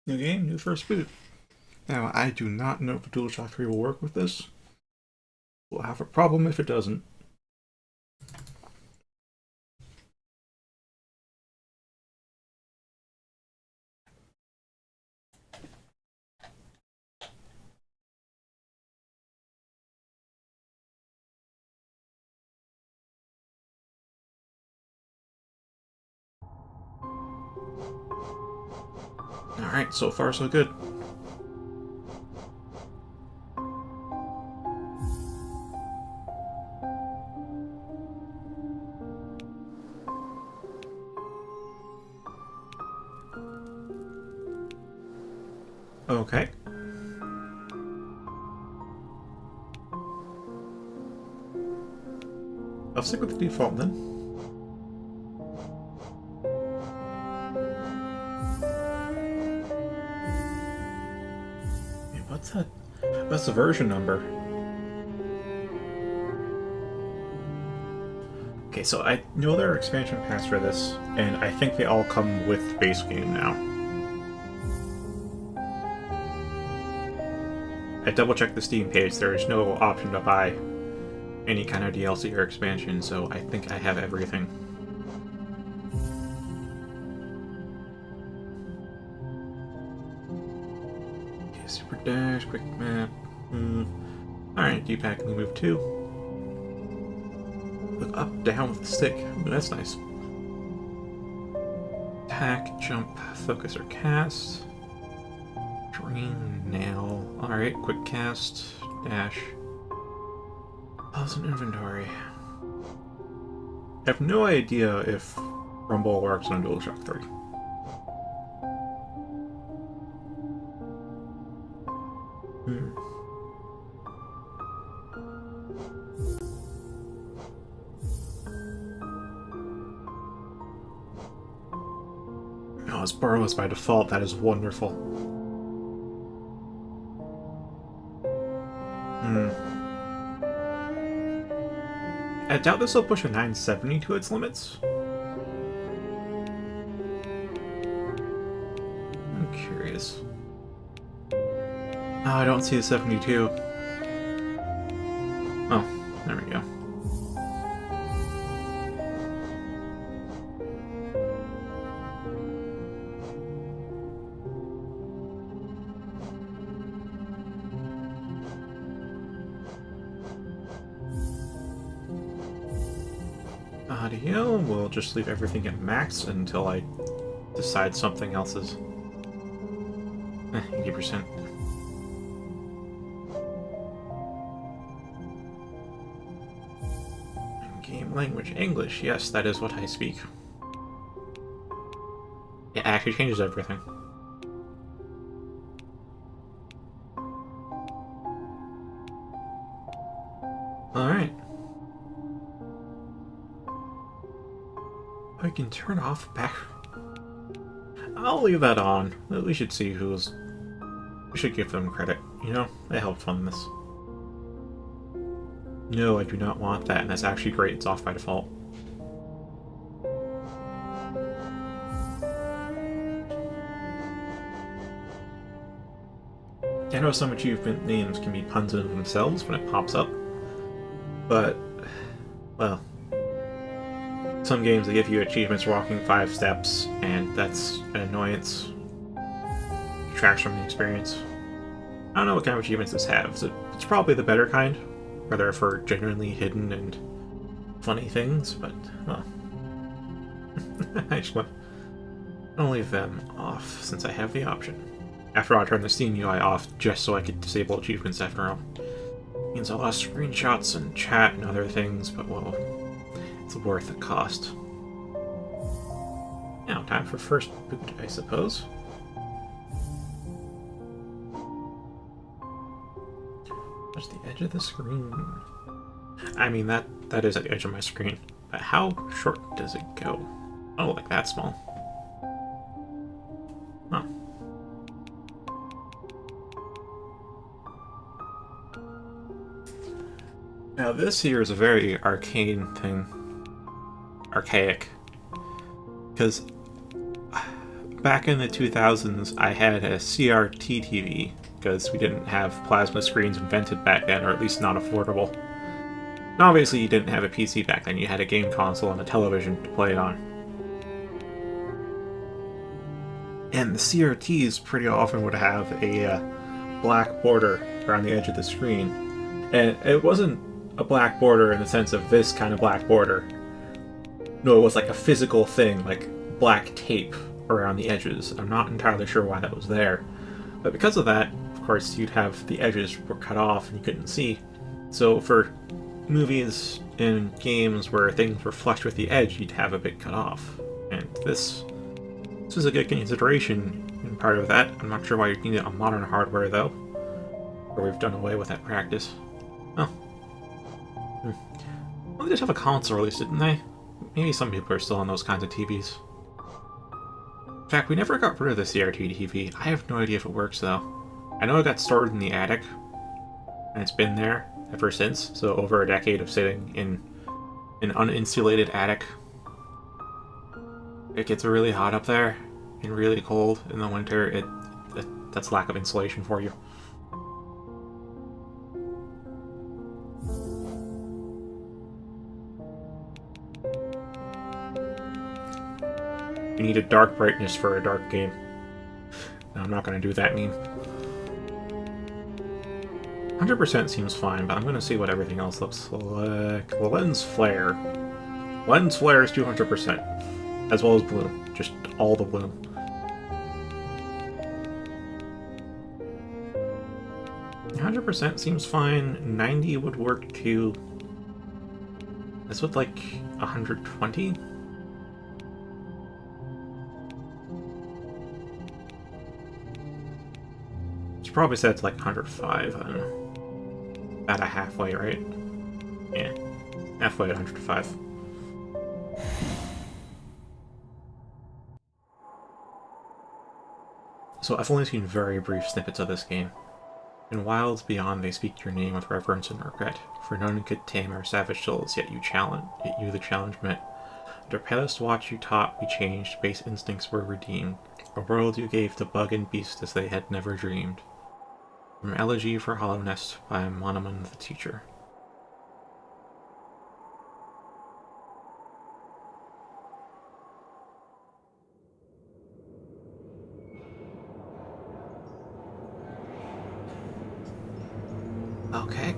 New game, new first boot. Now, I do not know if the DualShock 3 will work with this. We'll have a problem if it doesn't. Alright, so far so good. Okay. I'll stick with the default then. Hey, what's that? That's the version number. Okay, so I know there are expansion packs for this, and I think they all come with the base game now. I double-checked the Steam page, there is no option to buy any kind of DLC or expansion, so I think I have everything. Okay, Super Dash, Quick Map. Alright, D-pad can move too. Look up, down with the stick. Ooh, that's nice. Attack, jump, focus, or cast. Drain, nail. Alright, quick cast, dash. Pause and inventory. I have no idea if Rumble works on DualShock 3. Oh, it's borrowless by default. That is wonderful. I doubt this will push a 970 to its limits. I'm curious. Oh, I don't see the 72. Oh, there we go. Audio, we'll just leave everything at max until I decide something else is 80%. Game language, English. Yes, that is what I speak. It actually changes everything. Alright. I can turn off back. I'll leave that on. We should see who's. We should give them credit. You know, they helped fund this. No, I do not want that, and that's actually great. It's off by default. I know some achievement names can be puns in themselves when it pops up, but, well, some games they give you achievements walking 5 steps, and that's an annoyance. Detracts from the experience. I don't know what kind of achievements this has. It's probably the better kind, whether for genuinely hidden and funny things, but, well. I just want to leave them off since I have the option. After all, I turned the Steam UI off just so I could disable achievements after all. Means a lot of screenshots and chat and other things, but well, it's worth the cost. Now, time for first boot, I suppose. Touch the edge of the screen. I mean, that is at the edge of my screen. But how short does it go? Oh, like that small. Huh. Now this here is a very arcane thing. Archaic. Because back in the 2000s, I had a CRT TV, because we didn't have plasma screens invented back then, or at least not affordable. And obviously you didn't have a PC back then, you had a game console and a television to play it on. And the CRTs pretty often would have a black border around the edge of the screen. And it wasn't a black border in the sense of this kind of black border. No, it was like a physical thing, like black tape around the edges. I'm not entirely sure why that was there. But because of that, of course, you'd have the edges were cut off and you couldn't see. So for movies and games where things were flush with the edge, you'd have a bit cut off. And this is a good consideration in part of that. I'm not sure why you'd need it on modern hardware, though. Or we've done away with that practice. Oh. Well, they just have a console release, didn't they? Maybe some people are still on those kinds of TVs. In fact, we never got rid of the CRT TV. I have no idea if it works, though. I know it got stored in the attic, and it's been there ever since, so over a decade of sitting in an uninsulated attic. It gets really hot up there, and really cold in the winter. That's lack of insulation for you. You need a dark brightness for a dark game. No, I'm not going to do that meme. 100% seems fine, but I'm going to see what everything else looks like. Lens flare. Lens flare is 200%. As well as bloom. Just all the bloom. %, seems fine. 90 would work too. This would like 120? Probably set to like 105, I don't know. About a halfway, right? Yeah. Halfway at 105. So I've only seen very brief snippets of this game. In wilds beyond they speak your name with reverence and regret, for none could tame our savage souls, yet you the challenge met. Under palest watch you taught, we changed, base instincts were redeemed. A world you gave to bug and beast as they had never dreamed. From Elegy for Hollow Nest by Monoman the Teacher. Okay.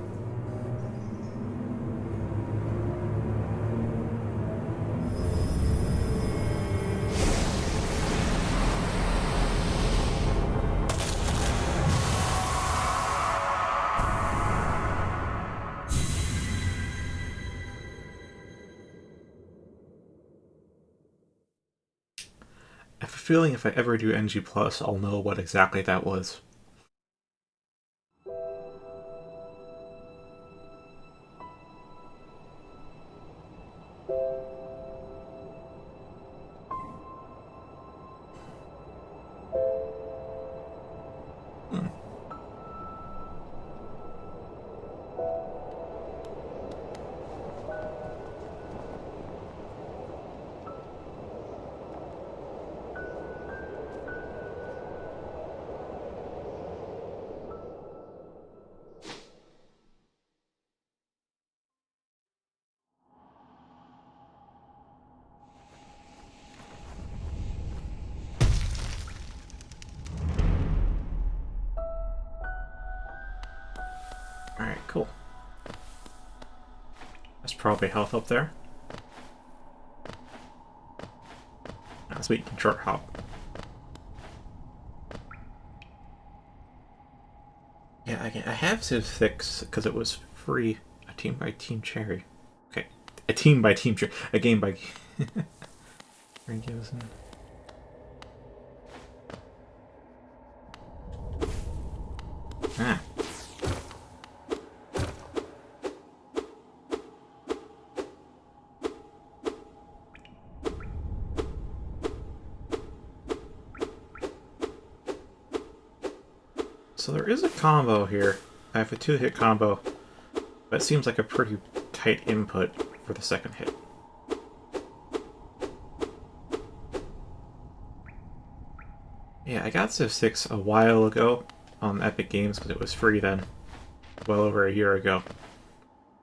I have a feeling if I ever do NG+, I'll know what exactly that was. Alright, cool. That's probably health up there. That's what you can short hop. Yeah, I have Civ 6 because it was free. A team by Team Cherry. Okay, a team by Team Cherry. A game by. Ah. So there is a combo here. I have a 2-hit combo, but it seems like a pretty tight input for the second hit. Yeah, I got Civ 6 a while ago on Epic Games because it was free then, well over a year ago.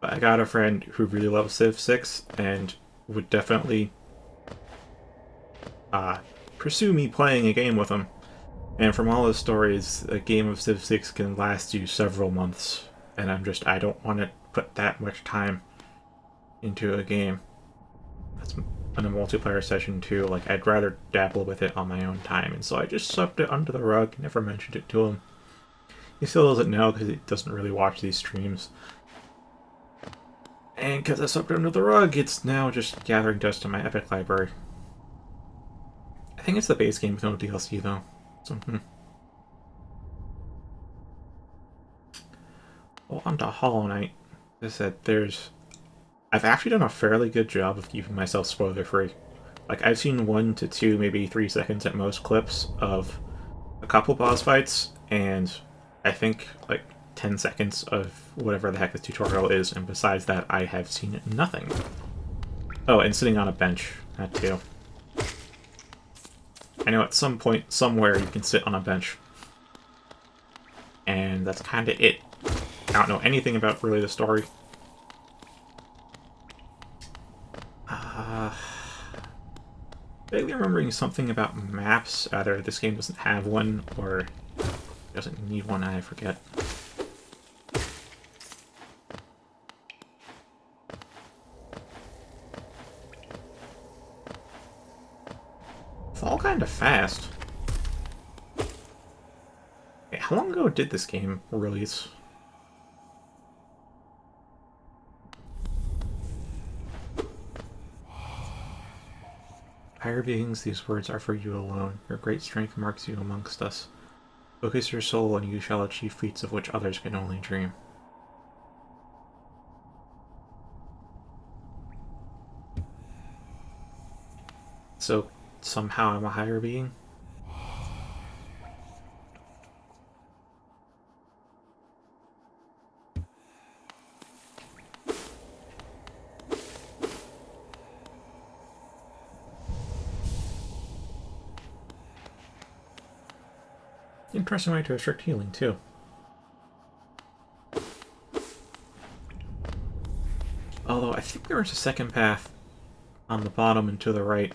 But I got a friend who really loves Civ 6 and would definitely pursue me playing a game with him. And from all his stories, a game of Civ 6 can last you several months. And I don't want to put that much time into a game. That's in a multiplayer session too. Like, I'd rather dabble with it on my own time. And so I just swept it under the rug, never mentioned it to him. He still doesn't know because he doesn't really watch these streams. And because I swept it under the rug, it's now just gathering dust in my Epic library. I think it's the base game with no DLC though. So, Well, on to Hollow Knight. As I said, I've actually done a fairly good job of keeping myself spoiler-free. Like, I've seen 1 to 2, maybe 3 seconds at most clips of a couple boss fights, and I think, like, 10 seconds of whatever the heck the tutorial is, and besides that, I have seen nothing. Oh, and sitting on a bench. That too. I know at some point, somewhere, you can sit on a bench. And that's kinda it. I don't know anything about really the story. Vaguely remembering something about maps. Either this game doesn't have one, or doesn't need one, I forget. It's all kind of fast. Hey, how long ago did this game release? Higher beings, these words are for you alone. Your great strength marks you amongst us. Focus your soul and you shall achieve feats of which others can only dream. So, somehow I'm a higher being? Interesting way to restrict healing, too. Although, I think there is a second path on the bottom and to the right.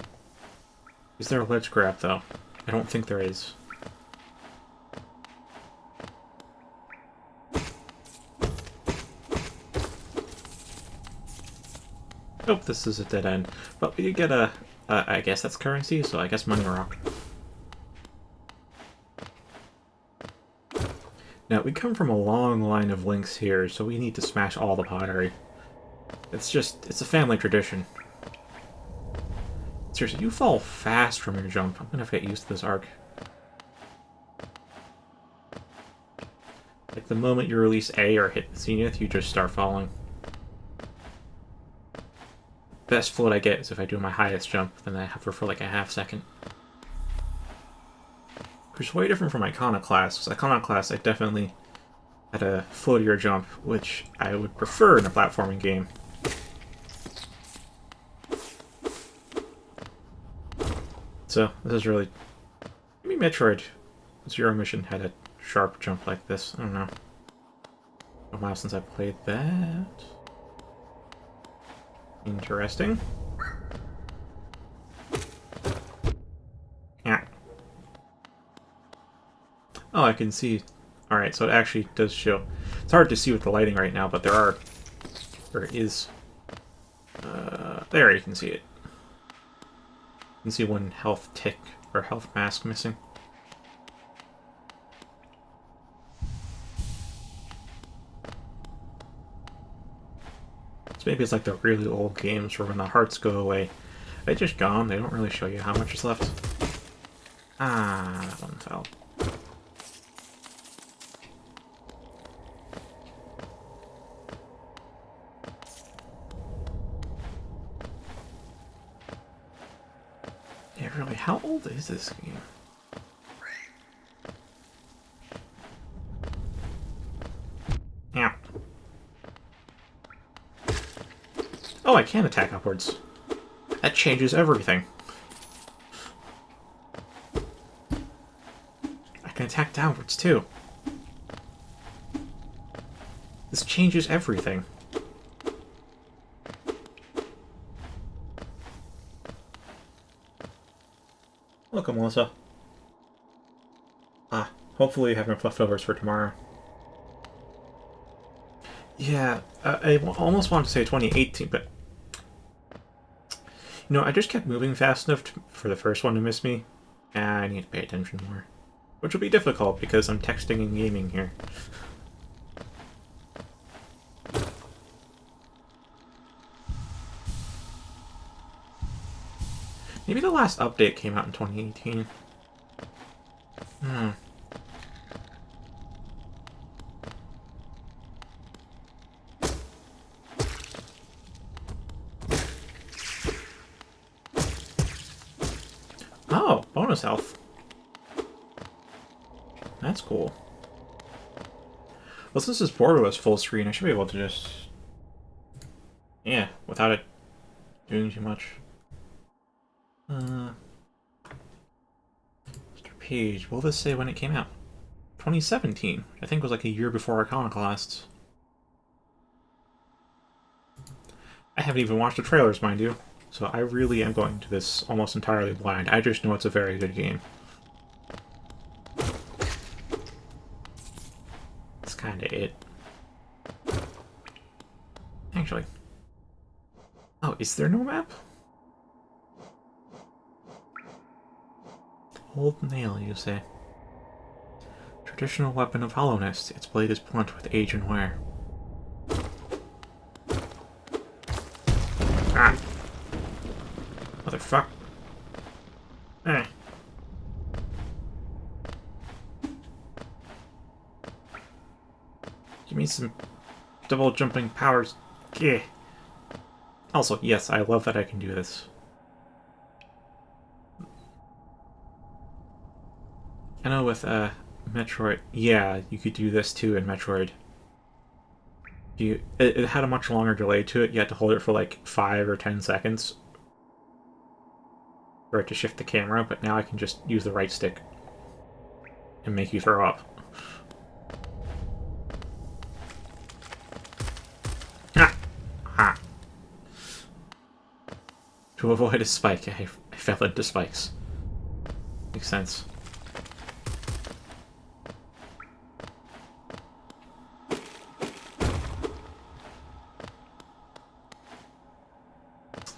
Is there a ledge grab, though? I don't think there is. Nope, this is a dead end. But we did get a... I guess that's currency, so I guess money rock. Now, we come from a long line of links here, so we need to smash all the pottery. It's a family tradition. Seriously, you fall fast from your jump. I'm gonna have to get used to this arc. Like, the moment you release A or hit the zenith, you just start falling. Best float I get is if I do my highest jump, then I hover for like a half second. Which is way different from Iconoclast, because Iconoclast I definitely had a floatier jump, which I would prefer in a platforming game. So, this is really... Maybe Metroid Zero Mission had a sharp jump like this. I don't know. A while since I played that. Interesting. Yeah. Oh, I can see. Alright, so it actually does show. It's hard to see with the lighting right now, but there is. There, you can see it. You can see one health tick, or health mask missing. So maybe it's like the really old games where when the hearts go away, they're just gone. They don't really show you how much is left. Ah, that one fell. Yeah, really, how old is this game? Yeah. Oh, I can attack upwards. That changes everything. attack downwards, too. This changes everything. Welcome, Melissa. Hopefully you have enough leftovers for tomorrow. Yeah, I almost wanted to say 2018, but... You know, I just kept moving fast enough for the first one to miss me, and I need to pay attention more. Which will be difficult, because I'm texting and gaming here. Maybe the last update came out in 2018. Oh, bonus health. That's cool. Well, since this border was full screen, I should be able to just... Yeah, without it doing too much. Mr. Page, will this say when it came out? 2017. I think it was like a year before Iconoclasts. I haven't even watched the trailers, mind you. So I really am going to this almost entirely blind. I just know it's a very good game. That's kind of it. Actually. Oh, is there no map? Old nail, you say. Traditional weapon of hollowness. Its blade is blunt with age and wear. Ah! Motherfuck. Eh. Give me some double jumping powers. Yeah. Also, yes, I love that I can do this. I know with Metroid, yeah, you could do this too in Metroid. It had a much longer delay to it. You had to hold it for like 5 or 10 seconds for it to shift the camera, but now I can just use the right stick and make you throw up. Ah! Ha! To avoid a spike, I fell into spikes. Makes sense.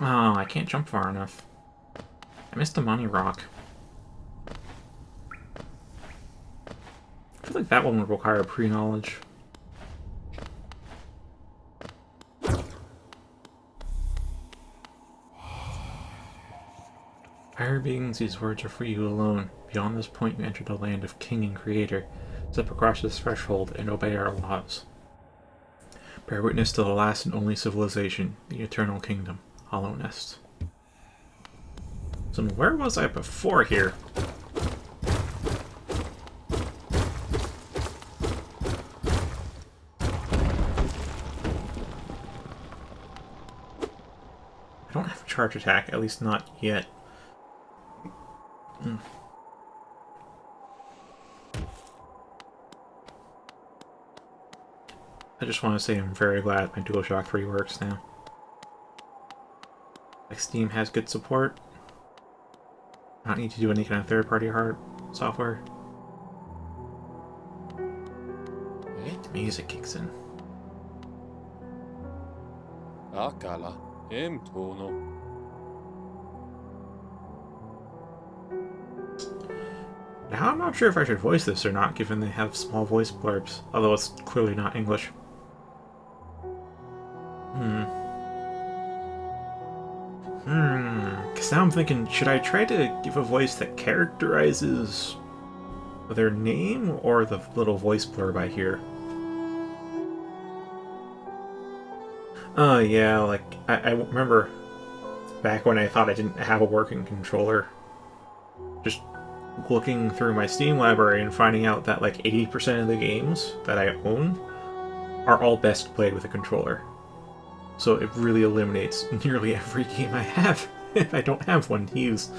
Oh, I can't jump far enough. I missed the money rock. I feel like that one would require pre-knowledge. Fire beings, these words are for you alone. Beyond this point you enter the land of King and Creator. Step across this threshold and obey our laws. Bear witness to the last and only civilization, the Eternal Kingdom. Hollow Nest. So where was I before here? I don't have a charge attack, at least not yet. I just want to say I'm very glad my DualShock 3 works now. Like Steam has good support. I don't need to do any kind of third-party hard software. The music kicks in. Akala, tono. Now I'm not sure if I should voice this or not, given they have small voice blurbs, although it's clearly not English. Because now I'm thinking, should I try to give a voice that characterizes their name or the little voice blurb I hear? Oh yeah, like, I remember back when I thought I didn't have a working controller, just looking through my Steam library and finding out that like 80% of the games that I own are all best played with a controller. So it really eliminates nearly every game I have if I don't have one to use.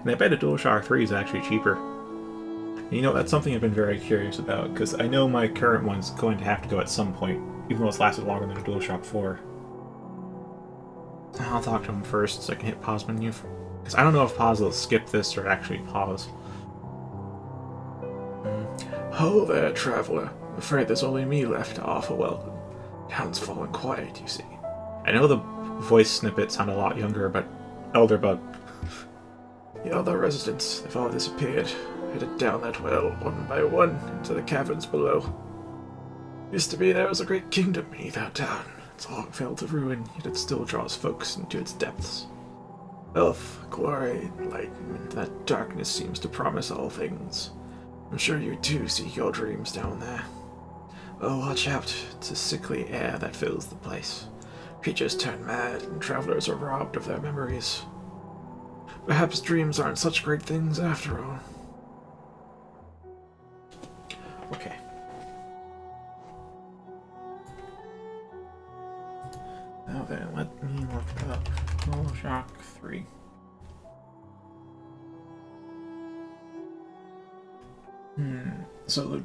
And I bet a DualShock 3 is actually cheaper. And you know, that's something I've been very curious about, because I know my current one's going to have to go at some point, even though it's lasted longer than a DualShock 4. I'll talk to him first so I can hit pause menu. Because I don't know if pause will skip this or actually pause. Ho there, traveler. Afraid there's only me left to offer welcome. Town's fallen quiet, you see. I know the voice snippet sounded a lot younger, but elder, but The other residents, they've all disappeared, headed down that well, one by one, into the caverns below. Used to be there was a great kingdom beneath that town. It's long fell to ruin, yet it still draws folks into its depths. Wealth, glory, enlightenment, that darkness seems to promise all things. I'm sure you too seek your dreams down there. Well, watch out, it's a sickly air that fills the place. Creatures turn mad, and travelers are robbed of their memories. Perhaps dreams aren't such great things after all. okay. Now then, let me look up DualShock 3. So the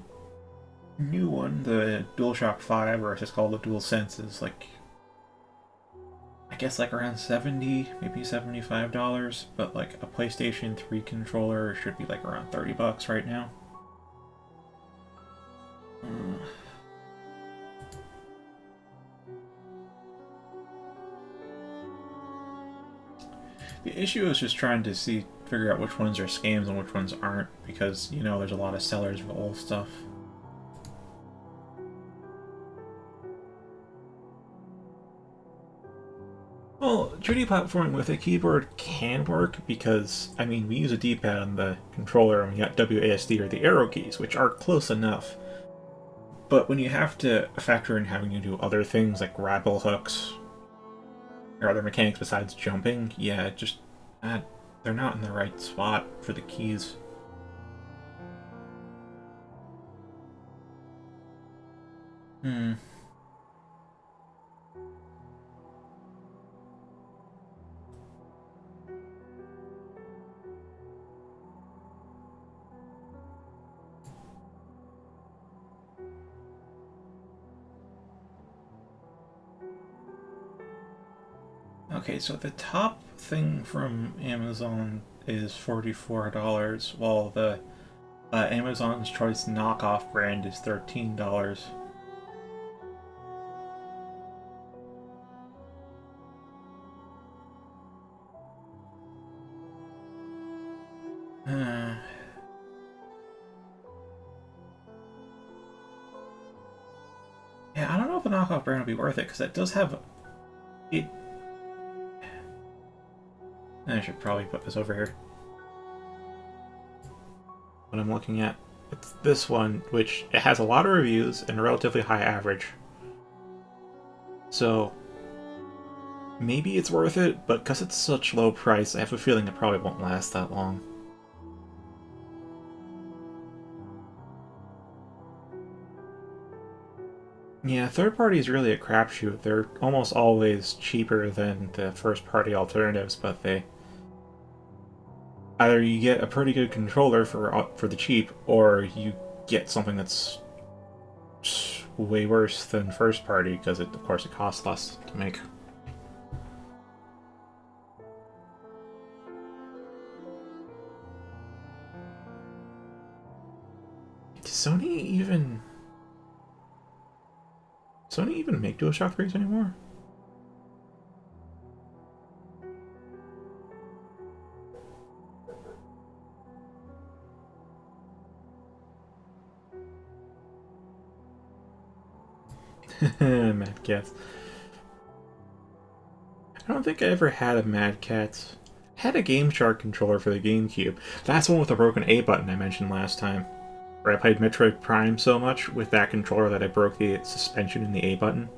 new one, the DualShock 5, or it's just called the DualSense, is like, I guess like around $70, maybe $75, but like a PlayStation 3 controller should be like around $30 right now. The issue is just trying to figure out which ones are scams and which ones aren't, because, you know, there's a lot of sellers of old stuff. Well, 3D platforming with a keyboard can work because, I mean, we use a D-pad on the controller and we got WASD or the arrow keys, which are close enough. But when you have to factor in having to do other things like grapple hooks or other mechanics besides jumping, yeah, just they're not in the right spot for the keys. Okay, so the top thing from Amazon is $44, while the Amazon's Choice knockoff brand is $13. Yeah, I don't know if a knockoff brand would be worth it, because it does have... it. I should probably put this over here. What I'm looking at. It's this one, which it has a lot of reviews and a relatively high average. So, maybe it's worth it, but because it's such low price, I have a feeling it probably won't last that long. Yeah, third party is really a crapshoot. They're almost always cheaper than the first party alternatives, but they either you get a pretty good controller for the cheap, or you get something that's way worse than first party because of course it costs less to make. Does Sony even make DualShock 3s anymore? Mad Cats. I don't think I ever had a Mad Cats. I had a Game Shark controller for the GameCube. That's the one with the broken A button I mentioned last time. Where I played Metroid Prime so much with that controller that I broke the suspension in the A button.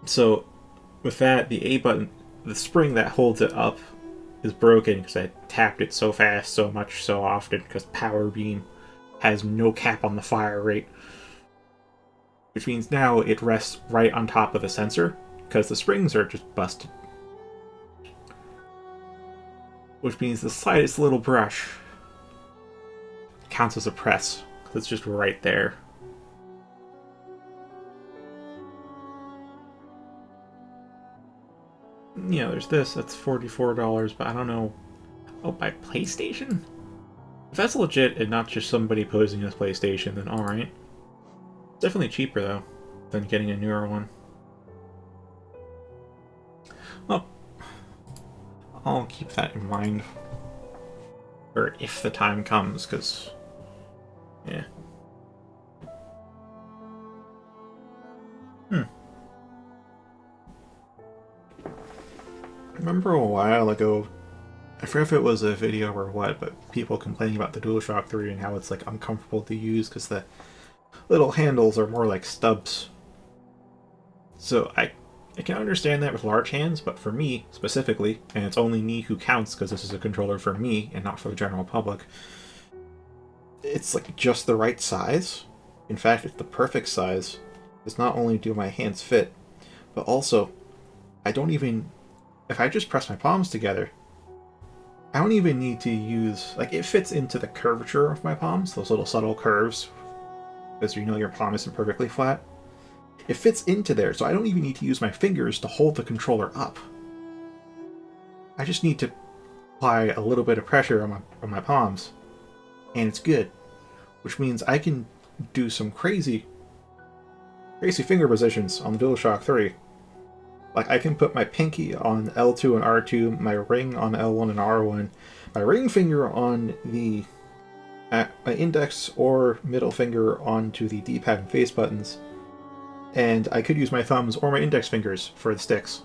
So, with that, the A button, the spring that holds it up is broken because I tapped it so fast, so much, so often, because Power Beam has no cap on the fire rate. Which means now it rests right on top of the sensor, because the springs are just busted. which means the slightest little brush counts as a press, because it's just right there. You know, there's this, that's $44, but I don't know. Oh, by PlayStation? If that's legit and not just somebody posing as PlayStation, then alright. Definitely cheaper, though, than getting a newer one. Well, I'll keep that in mind. Or if the time comes, because... yeah. Remember a while ago, I forget if it was a video or what, but people complaining about the DualShock 3 and how it's like uncomfortable to use because the little handles are more like stubs. So I can understand that with large hands, but for me specifically, and it's only me who counts because this is a controller for me and not for the general public, it's like just the right size. In fact, it's the perfect size. Because not only do my hands fit, but also I don't even... if I just press my palms together, I don't even need to use... like, it fits into the curvature of my palms, those little subtle curves, because you know your palm isn't perfectly flat. It fits into there, so I don't even need to use my fingers to hold the controller up. I just need to apply a little bit of pressure on my palms, and it's good. Which means I can do some crazy finger positions on the DualShock 3. Like, I can put my pinky on L2 and R2, my ring on L1 and R1, my ring finger on the my index or middle finger onto the D-pad and face buttons, and I could use my thumbs or my index fingers for the sticks.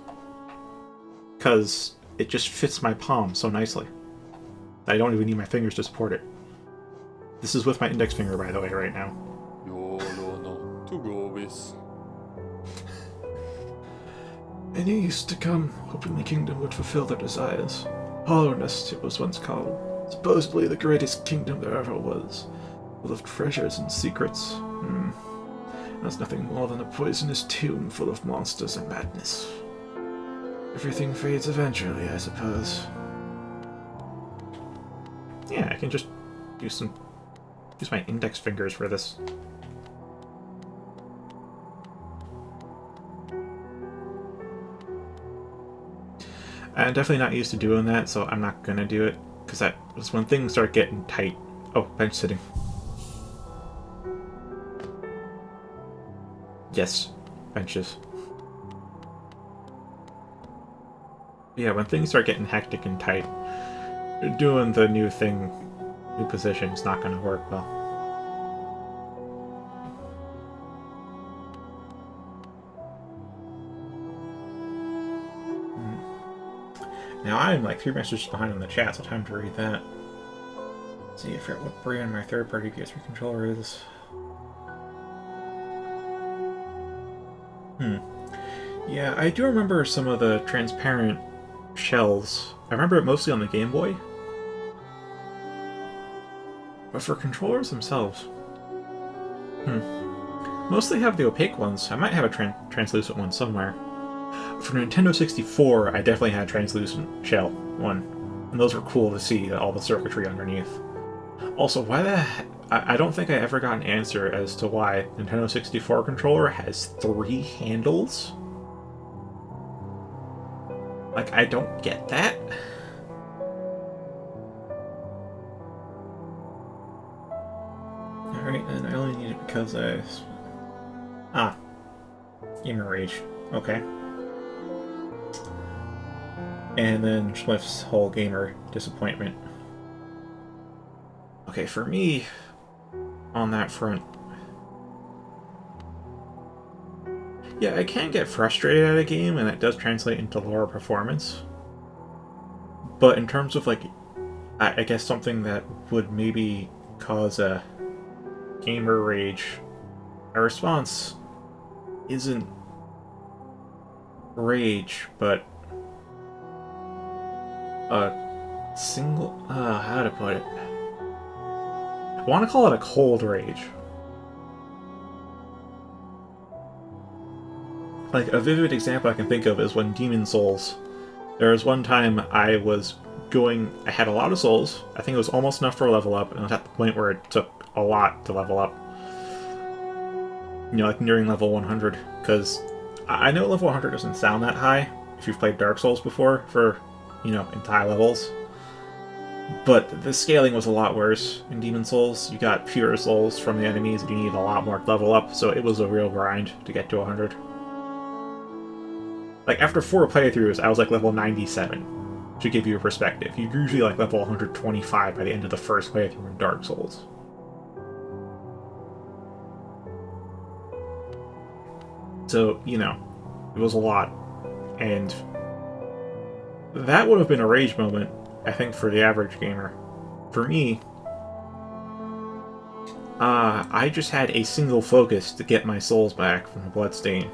Because it just fits my palm so nicely. I don't even need my fingers to support it. This is with my index finger, by the way, right now. To go with. And you used to come, hoping the kingdom would fulfill their desires. Hollownest, it was once called. Supposedly the greatest kingdom there ever was. Full of treasures and secrets. That's nothing more than a poisonous tomb full of monsters and madness. Everything fades eventually, I suppose. Yeah, I can just use my index fingers for this. I'm definitely not used to doing that, so I'm not gonna do it, because that was when things start getting tight. Oh, bench sitting. Yes, benches. Yeah, when things start getting hectic and tight, doing the new position is not gonna work well. Now I'm like 3 messages behind in the chat, so time to read that. Let's see, I forget what brand my third-party PS3 controller is. Yeah, I do remember some of the transparent shells. I remember it mostly on the Game Boy. But for controllers themselves... mostly have the opaque ones. I might have a translucent one somewhere. For Nintendo 64, I definitely had a translucent shell one. And those were cool to see, all the circuitry underneath. Also, why the heck... I don't think I ever got an answer as to why Nintendo 64 controller has 3 handles. Like, I don't get that. Alright, and I only need it because I... Gamer Rage. Okay. And then Schliff's whole gamer disappointment. Okay, for me, on that front... yeah, I can get frustrated at a game, and that does translate into lower performance. But in terms of, like, I guess something that would maybe cause a gamer rage, my response isn't rage, but a single... how to put it? I want to call it a cold rage. Like, a vivid example I can think of is when Demon Souls. There was one time I was I had a lot of souls. I think it was almost enough for a level up, and I was at the point where it took a lot to level up. You know, like nearing level 100, because I know level 100 doesn't sound that high if you've played Dark Souls before for, you know, entire levels. But the scaling was a lot worse in Demon Souls. You got fewer souls from the enemies, and you need a lot more to level up, so it was a real grind to get to 100. Like, after 4 playthroughs, I was like level 97, to give you a perspective. You're usually like level 125 by the end of the first playthrough in Dark Souls. So, you know, it was a lot. And that would have been a rage moment, I think, for the average gamer. For me, I just had a single focus to get my souls back from the bloodstain.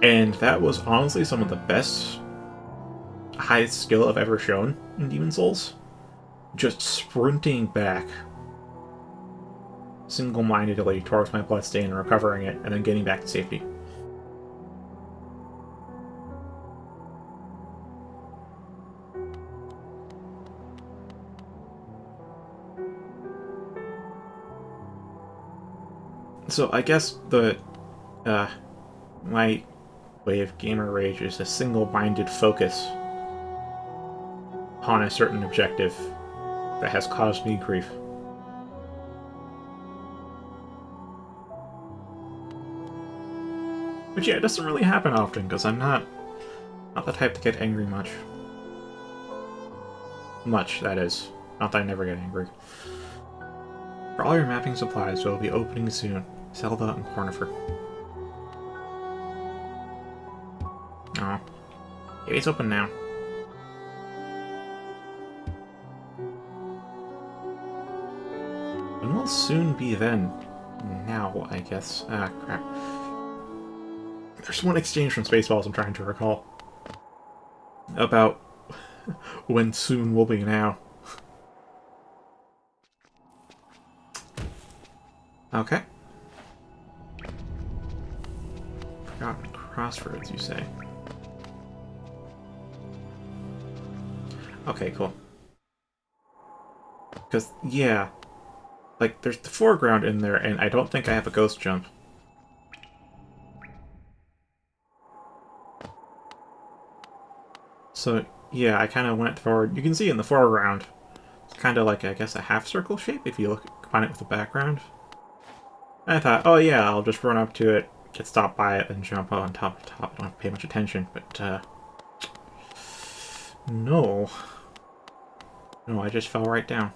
And that was honestly some of the best, highest skill I've ever shown in Demon Souls. Just sprinting back single-mindedly towards my bloodstain and recovering it, and then getting back to safety. So I guess my way of gamer rage is a single-minded focus on a certain objective that has caused me grief. But yeah, it doesn't really happen often, because I'm not the type to get angry much. Much, that is. Not that I never get angry. For all your mapping supplies, we'll be opening soon. Zelda and Cornifer. Oh. Maybe it's open now. And we'll soon be then. Now, I guess. Ah, crap. There's one exchange from Spaceballs I'm trying to recall. About when soon will be now. Okay. Forgotten Crossroads, you say? Okay, cool. Because, yeah. Like, there's the foreground in there, and I don't think I have a ghost jump. So, yeah, I kind of went forward. You can see in the foreground, it's kind of like, I guess, a half-circle shape if you combine it with the background. And I thought, oh yeah, I'll just run up to it, get stopped by it, and jump on top of top. I don't have to pay much attention, but, no. No, I just fell right down.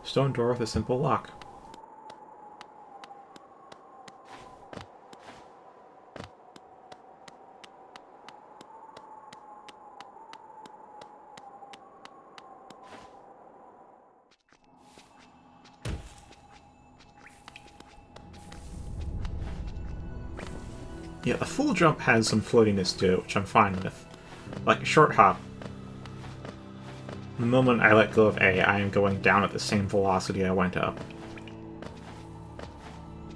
Stone door with a simple lock. Yeah, the full jump has some floatiness to it, which I'm fine with. Like a short hop. The moment I let go of A, I am going down at the same velocity I went up.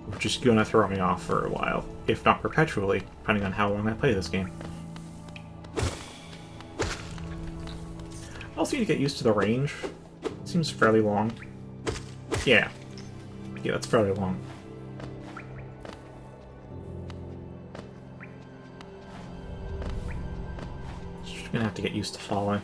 Which is going to throw me off for a while, if not perpetually, depending on how long I play this game. Also, you get used to the range. It seems fairly long. Yeah. Yeah, that's fairly long. Just gonna have to get used to falling.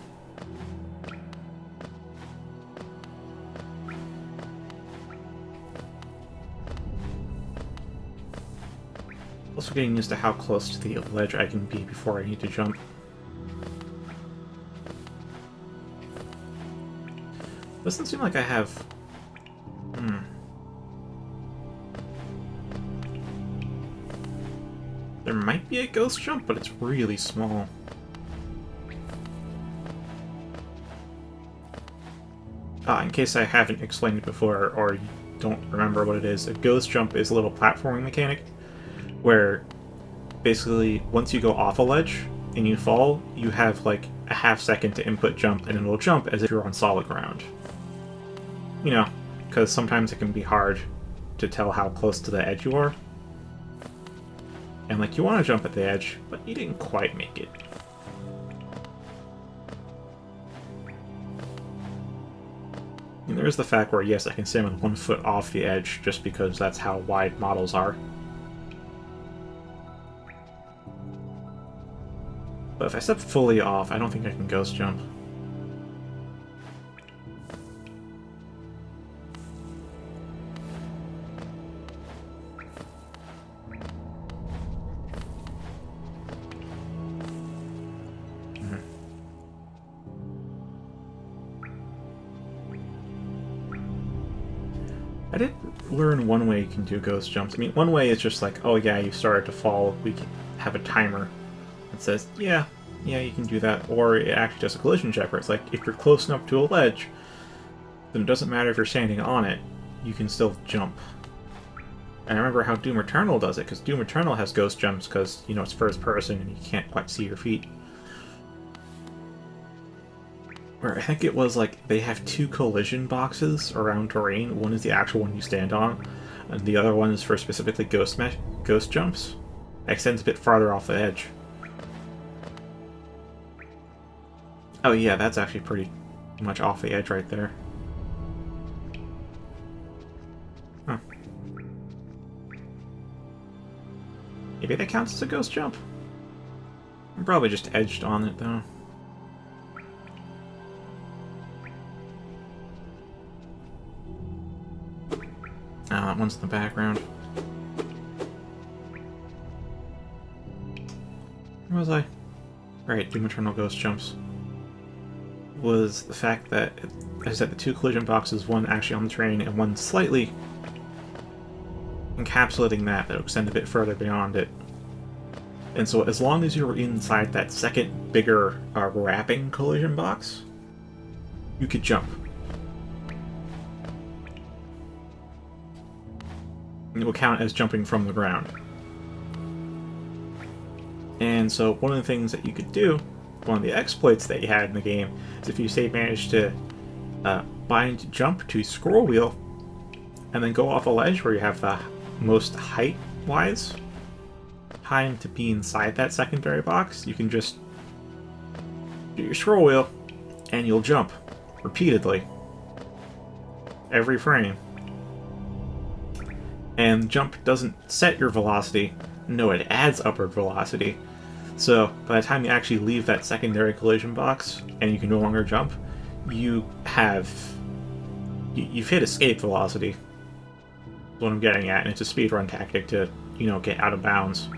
Also getting used to how close to the ledge I can be before I need to jump. Doesn't seem like I have... There might be a ghost jump, but it's really small. In case I haven't explained it before, or you don't remember what it is, a ghost jump is a little platforming mechanic, where basically once you go off a ledge and you fall, you have like a half second to input jump, and it'll jump as if you're on solid ground. You know, because sometimes it can be hard to tell how close to the edge you are. And like, you want to jump at the edge, but you didn't quite make it. And there's the fact where, yes, I can stand with 1 foot off the edge just because that's how wide models are. But if I step fully off, I don't think I can ghost jump. I did learn one way you can do ghost jumps. I mean, one way is just like, oh yeah, you started to fall, we can have a timer that says, yeah, you can do that. Or it actually does a collision check where it's like, if you're close enough to a ledge, then it doesn't matter if you're standing on it, you can still jump. And I remember how Doom Eternal does it, because Doom Eternal has ghost jumps because, you know, it's first person and you can't quite see your feet. Where I think it was like they have 2 collision boxes around terrain. One is the actual one you stand on, and the other one is for specifically ghost jumps. It extends a bit farther off the edge. Oh yeah, that's actually pretty much off the edge right there. Huh. Maybe that counts as a ghost jump? I'm probably just edged on it though. Ah, that one's in the background. Where was I? Right, Doom Eternal ghost jumps. Was the fact that, as I said, the 2 collision boxes, one actually on the train and one slightly encapsulating that would extend a bit further beyond it. And so as long as you were inside that second bigger wrapping collision box, you could jump. It will count as jumping from the ground. And so one of the things that you could do, one of the exploits that you had in the game, is if you say manage to bind jump to scroll wheel and then go off a ledge where you have the most height-wise time to be inside that secondary box, you can just do your scroll wheel and you'll jump repeatedly. Every frame. And jump doesn't set your velocity, no, it adds upward velocity. So by the time you actually leave that secondary collision box and you can no longer jump, you've hit escape velocity. That's what I'm getting at, and it's a speedrun tactic to, you know, get out of bounds.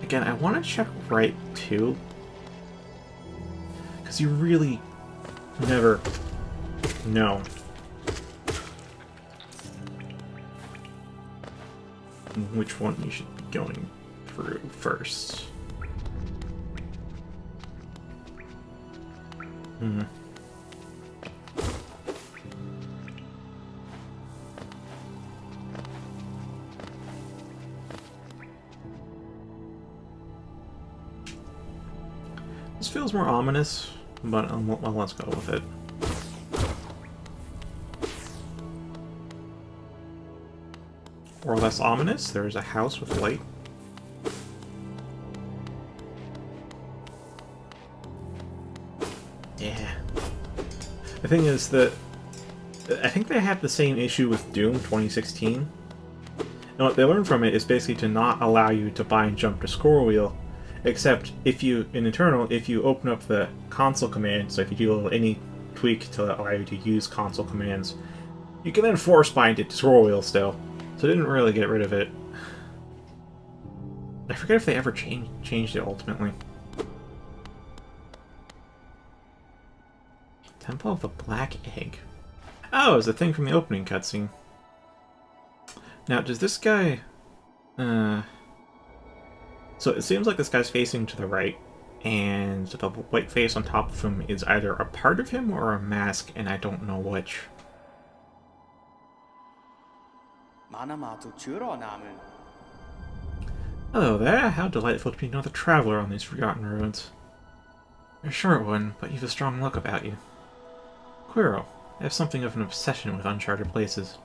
Again, I want to check right too, because you really never know which one you should be going through first. This feels more ominous, but well, let's go with it. Or less ominous, there's a house with light. Yeah. The thing is that I think they had the same issue with Doom 2016. And what they learned from it is basically to not allow you to bind jump to scroll wheel. Except if you, in Eternal, if you open up the console command, so if you do any tweak to allow you to use console commands, you can then force bind it to scroll wheel still. So it didn't really get rid of it. I forget if they ever changed it ultimately. Temple of the Black Egg. Oh, it's a thing from the opening cutscene. Now, does this guy... So it seems like this guy's facing to the right, and the white face on top of him is either a part of him or a mask, and I don't know which. Hello there, how delightful to be another traveler on these forgotten ruins. You're sure it wouldn't, but you've a strong look about you. Quirrell, I have something of an obsession with uncharted places.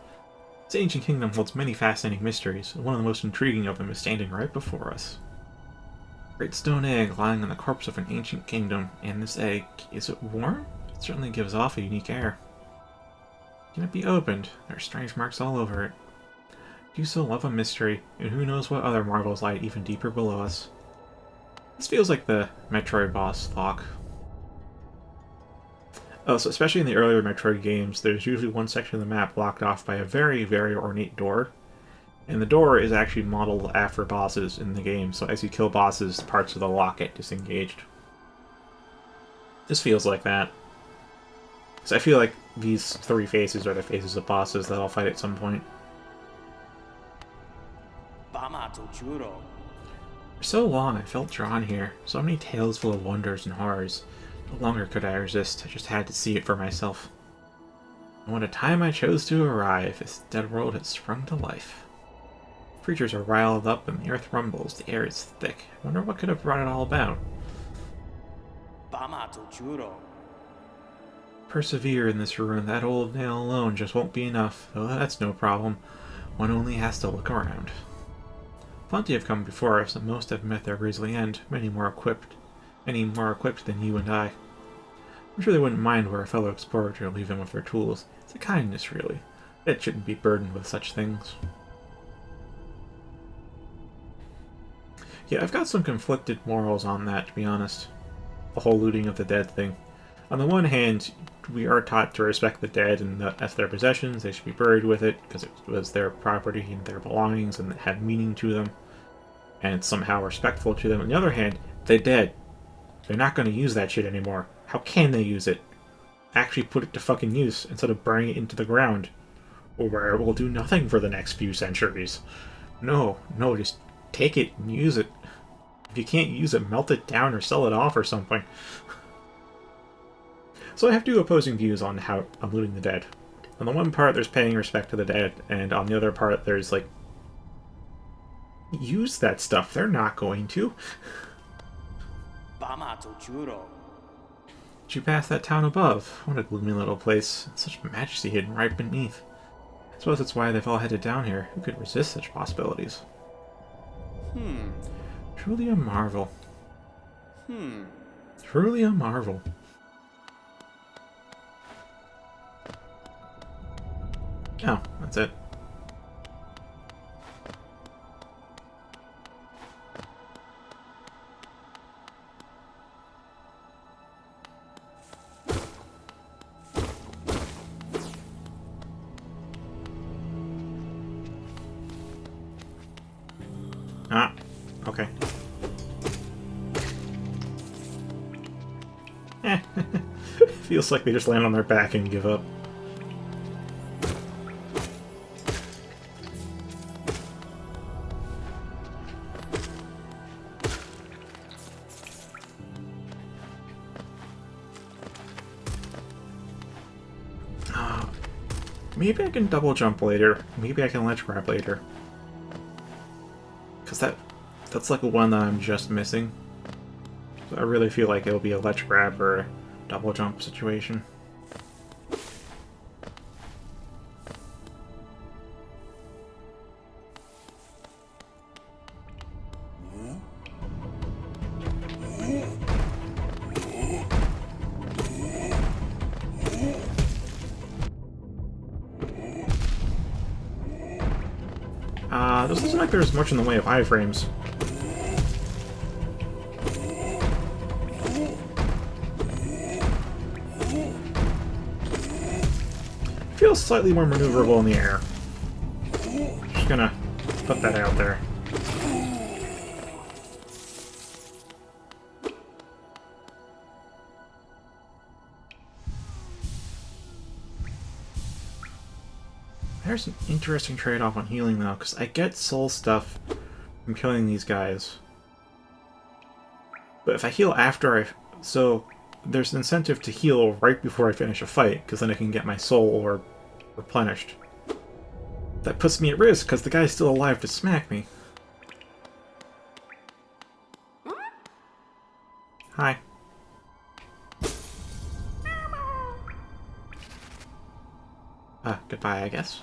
This ancient kingdom holds many fascinating mysteries, and one of the most intriguing of them is standing right before us. Great stone egg lying on the corpse of an ancient kingdom, and this egg, is it warm? It certainly gives off a unique air. Can it be opened? There are strange marks all over it. You so love a mystery, and who knows what other marvels lie even deeper below us. This feels like the Metroid boss talk. Oh, so especially in the earlier Metroid games, there's usually one section of the map blocked off by a very, very ornate door. And the door is actually modeled after bosses in the game, so as you kill bosses, parts of the lock get disengaged. This feels like that. Because I feel like these three faces are the faces of bosses that I'll fight at some point. For so long I felt drawn here, so many tales full of wonders and horrors. No longer could I resist, I just had to see it for myself. And when the time I chose to arrive, this dead world had sprung to life. Creatures are riled up and the earth rumbles, the air is thick. I wonder what could have brought it all about. Persevere in this ruin, that old nail alone just won't be enough, though that's no problem. One only has to look around. Plenty have come before us, and most have met their grisly end, many more equipped than you and I. I'm sure they wouldn't mind where a fellow explorer to leave them with their tools. It's a kindness, really. It shouldn't be burdened with such things. Yeah, I've got some conflicted morals on that, to be honest. The whole looting of the dead thing. On the one hand, we are taught to respect the dead and that as their possessions, they should be buried with it, because it was their property and their belongings and it had meaning to them, and it's somehow respectful to them. On the other hand, they're dead. They're not going to use that shit anymore. How can they use it? Actually put it to fucking use instead of burning it into the ground, or where it will do nothing for the next few centuries. No, just take it and use it. If you can't use it, melt it down or sell it off or something. So I have two opposing views on how I'm looting the dead. On the one part, there's paying respect to the dead, and on the other part, there's like, use that stuff. They're not going to. Did you pass that town above? What a gloomy little place. Such majesty hidden right beneath. I suppose that's why they've all headed down here. Who could resist such possibilities? Truly a marvel. Truly a marvel. Oh, that's it. Ah, okay. Feels like they just land on their back and give up. Maybe I can double jump later. Maybe I can ledge grab later. Because that's like one that I'm just missing. So I really feel like it'll be a ledge grab or a double jump situation. Doesn't seem like there's much in the way of iframes. Feels slightly more maneuverable in the air. Just gonna put that out there. There's an interesting trade-off on healing, though, because I get soul stuff from killing these guys. But if I heal after I... So, there's an incentive to heal right before I finish a fight, because then I can get my soul replenished. That puts me at risk, because the guy's still alive to smack me. Hi. goodbye, I guess.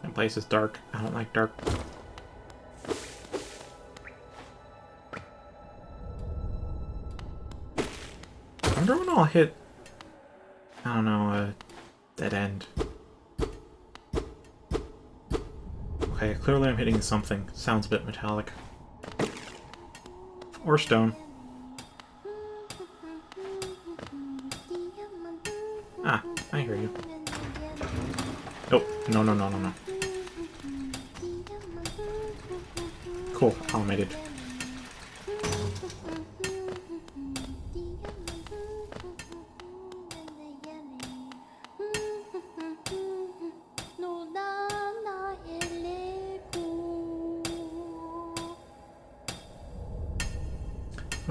That place is dark. I don't like dark. I wonder when I'll hit, I don't know, a dead end. Okay, clearly I'm hitting something. Sounds a bit metallic. Or stone. Ah, I hear you. Oh, no, no, no, no, no. Cool, automated.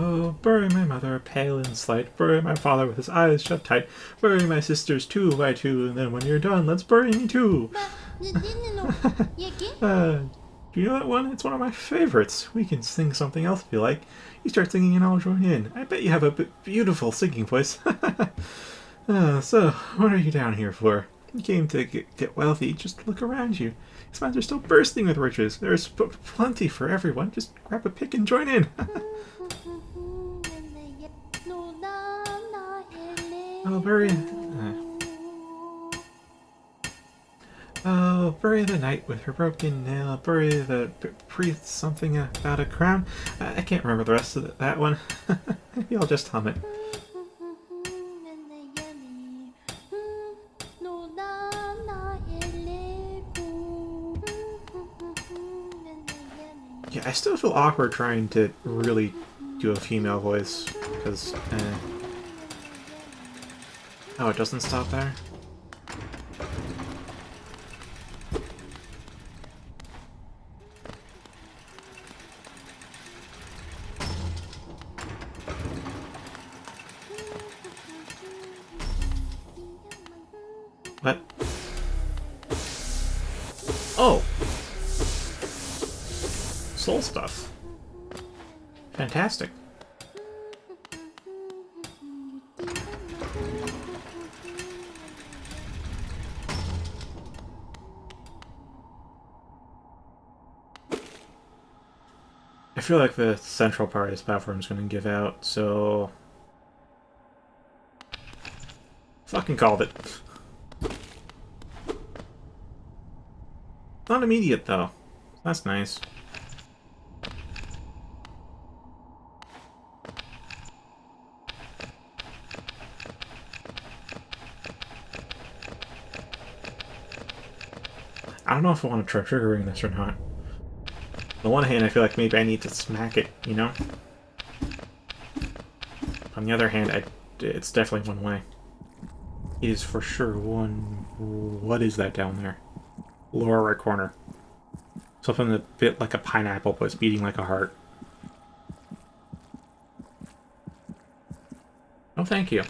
Oh, bury my mother, pale and slight. Bury my father with his eyes shut tight. Bury my sisters two by two, and then when you're done, let's bury me too. Do you know that one? It's one of my favorites. We can sing something else if you like. You start singing and I'll join in. I bet you have a beautiful singing voice. So, what are you down here for? You came to get wealthy. Just look around you. These mines are still bursting with riches. There's plenty for everyone. Just grab a pick and join in. Oh, bury the knight with her broken nail. Bury the priest something about a crown. I can't remember the rest of that one. Maybe I'll just hum it. Yeah, I still feel awkward trying to really do a female voice, because, Oh, it doesn't stop there? What? Oh! Soul stuff. Fantastic. I feel like the central part of this platform is going to give out, so... Fucking called it. Not immediate, though. That's nice. I don't know if I want to try triggering this or not. On the one hand, I feel like maybe I need to smack it, you know? On the other hand, it's definitely one way. It is for sure one... What is that down there? Lower right corner. Something that bit like a pineapple, but it's beating like a heart. Oh, thank you.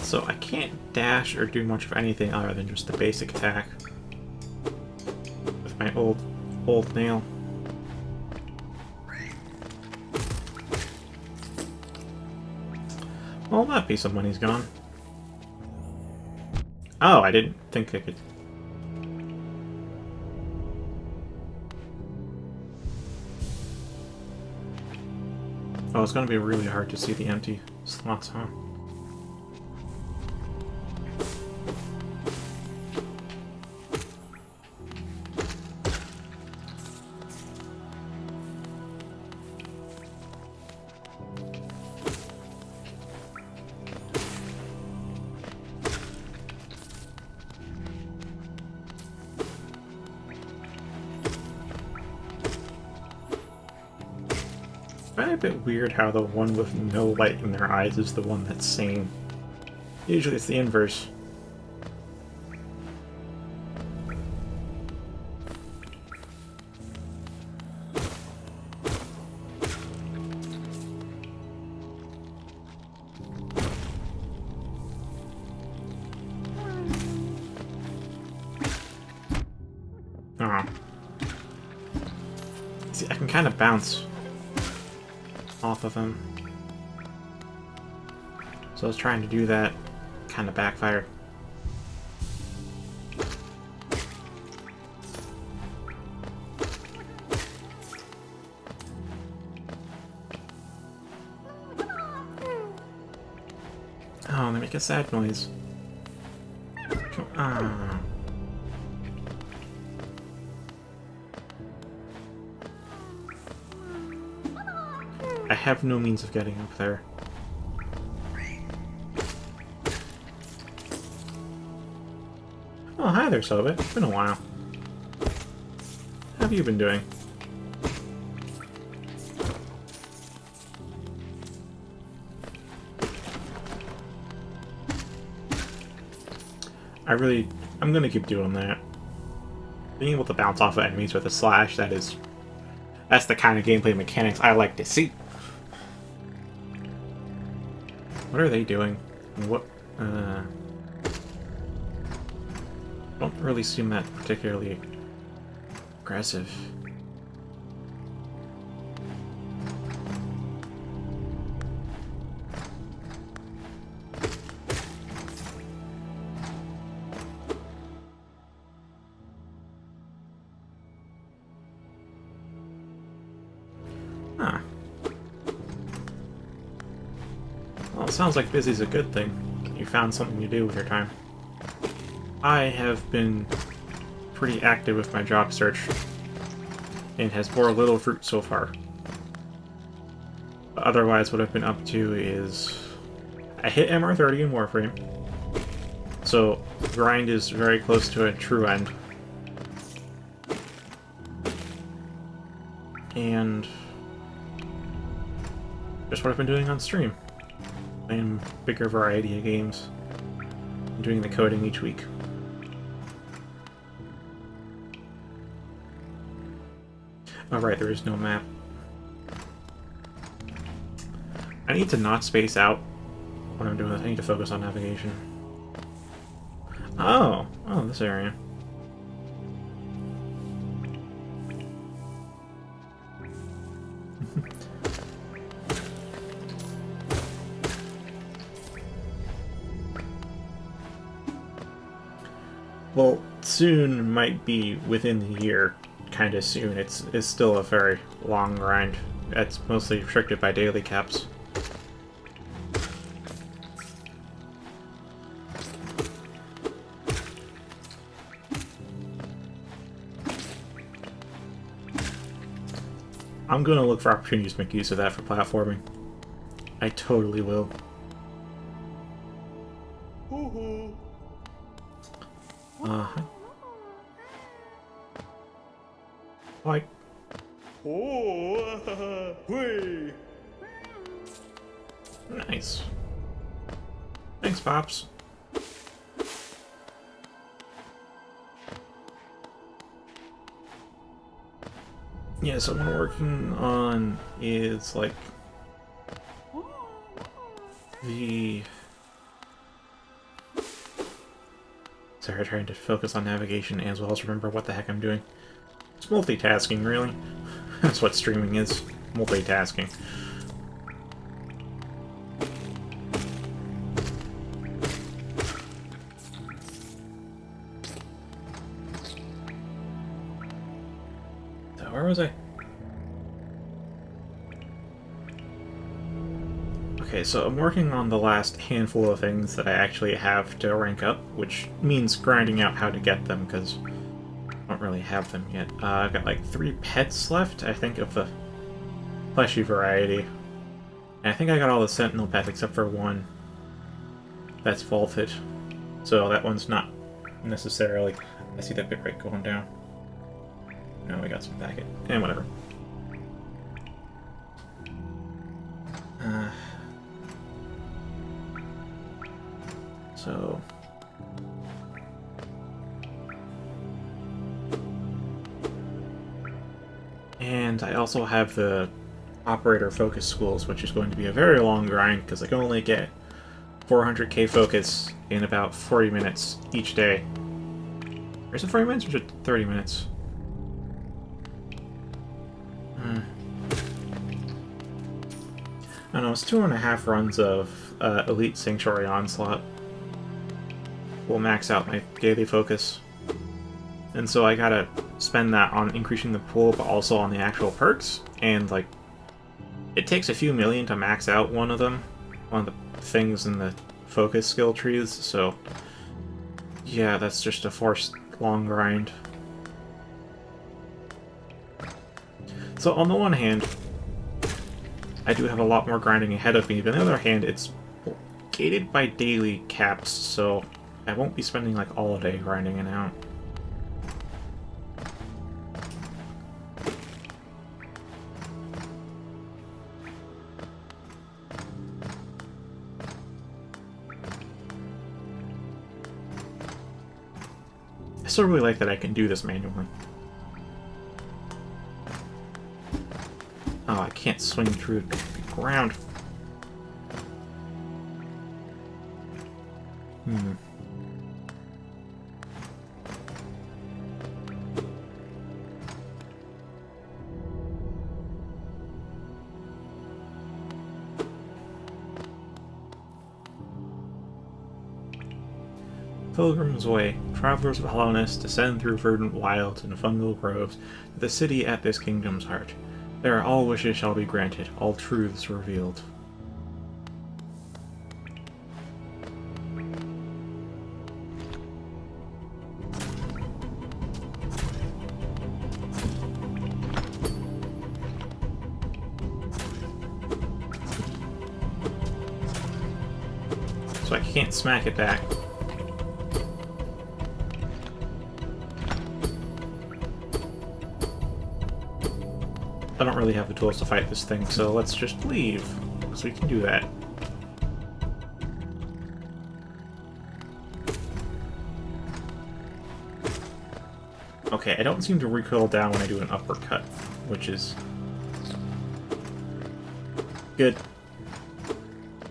So I can't dash or do much of anything other than just the basic attack with my old nail. Well, that piece of money's gone. Oh, I didn't think I could. Oh, it's gonna be really hard to see the empty. slots, huh? Kind of a bit weird how the one with no light in their eyes is the one that's sane. Usually it's the inverse. Oh. See, I can kind of bounce off of him. So I was trying to do that, kind of backfired. Oh, they make a sad noise. Come on. I have no means of getting up there. Oh, hi there, Sobit. It's been a while. How have you been doing? I'm gonna keep doing that. Being able to bounce off of enemies with a slash, that's the kind of gameplay mechanics I like to see. What are they doing? What, don't really seem that particularly aggressive. Huh. Well, it sounds like busy's a good thing. You found something to do with your time. I have been pretty active with my job search, and has bore little fruit so far. But otherwise, what I've been up to is I hit MR30 in Warframe, so grind is very close to a true end. And just what I've been doing on stream. Playing a bigger variety of games. Doing the coding each week. Oh right, there is no map. I need to not space out when I'm doing this. I need to focus on navigation. Oh! Oh, this area. Well, soon might be within the year. Kind of soon. It's still a very long grind. It's mostly restricted by daily caps. I'm gonna look for opportunities to make use of that for platforming. I totally will. Uh-huh. Like. Nice. Thanks, Pops. Yeah, so what I'm working on is, like, the... Sorry, trying to focus on navigation as well as remember what the heck I'm doing. It's multitasking, really. That's what streaming is. Multitasking. So, where was I? Okay, Okay, so I'm working on the last handful of things that I actually have to rank up, which means grinding out how to get them, because I don't really have them yet. I've got like 3 pets left, I think, of the fleshy variety. And I think I got all the sentinel pets except for one that's vaulted. So that one's not necessarily... I see that bit rate going down. No, we got some packet. And whatever. So... And I also have the operator focus schools, which is going to be a very long grind because I can only get 400k focus in about 40 minutes each day. Or is it 40 minutes or is it 30 minutes? I don't know, it's 2.5 runs of Elite Sanctuary Onslaught. Will max out my daily focus. And so I gotta spend that on increasing the pool, but also on the actual perks. And, like, it takes a few million to max out one of them. One of the things in the focus skill trees, so... yeah, that's just a forced long grind. So on the one hand, I do have a lot more grinding ahead of me, but on the other hand, it's gated by daily caps, so I won't be spending, like, all day grinding it out. I still really like that I can do this manually. Oh, I can't swing through the ground. Pilgrim's Way. Travelers of hollowness descend through verdant wilds and fungal groves to the city at this kingdom's heart. There all wishes shall be granted, all truths revealed. So I can't smack it back. I don't really have the tools to fight this thing, so let's just leave, because we can do that. Okay, I don't seem to recoil down when I do an uppercut, which is good.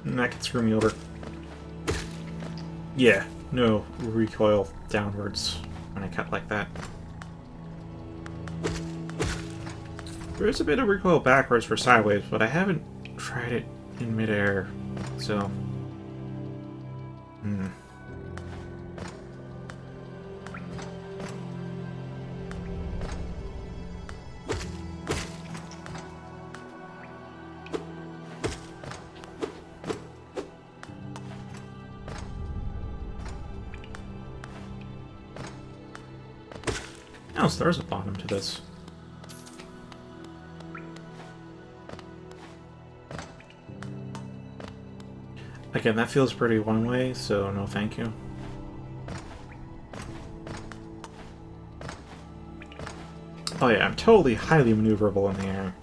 And that can screw me over. Yeah, no recoil downwards when I cut like that. There is a bit of recoil backwards for sideways, but I haven't tried it in midair, so... Oh, so there's a bottom to this. Again, that feels pretty one-way, so no thank you. Oh yeah, I'm totally highly maneuverable in the air.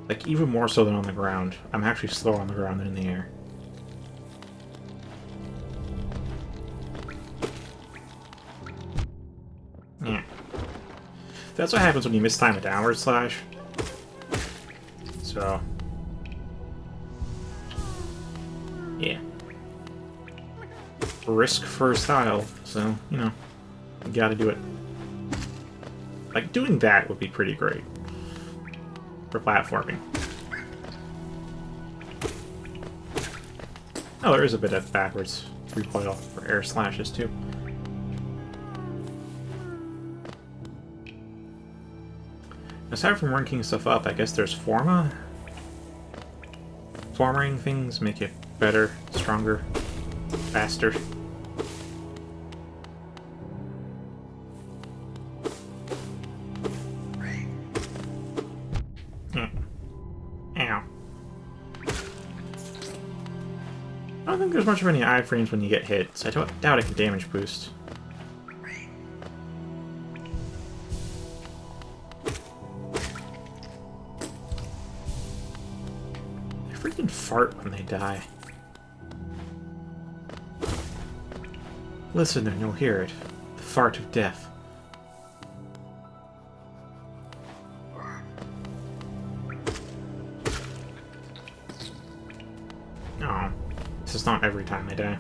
Like, even more so than on the ground. I'm actually slower on the ground than in the air. Yeah. That's what happens when you mistime a downward slash. So, yeah. Risk for style, so, you know, you gotta do it. Like, doing that would be pretty great for platforming. Oh, there is a bit of backwards recoil for air slashes, too. aside from ranking stuff up, I guess there's Forma. Formaing things make it better, stronger, faster. Ow. I don't think there's much of any iframes when you get hit, so I doubt it can damage boost. They freaking fart when they die. Listen and you'll hear it. The fart of death. Oh. This is not every time they die.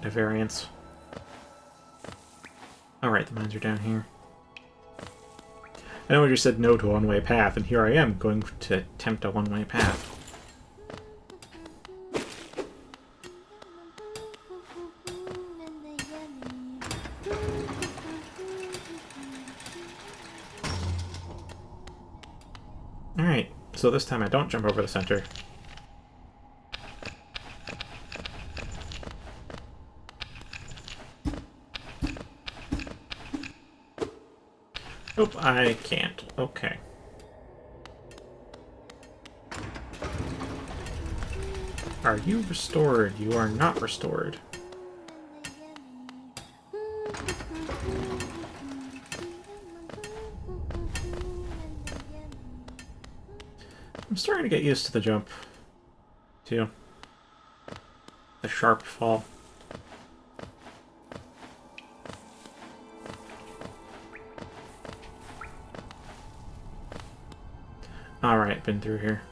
The variants. Alright, the mines are down here. I know I just said no to a one-way path, and here I am going to attempt a one-way path. Alright, so this time I don't jump over the center. Nope, I can't. Okay. Are you restored? You are not restored. I'm starting to get used to the jump, too. The sharp fall. Alright, been through here.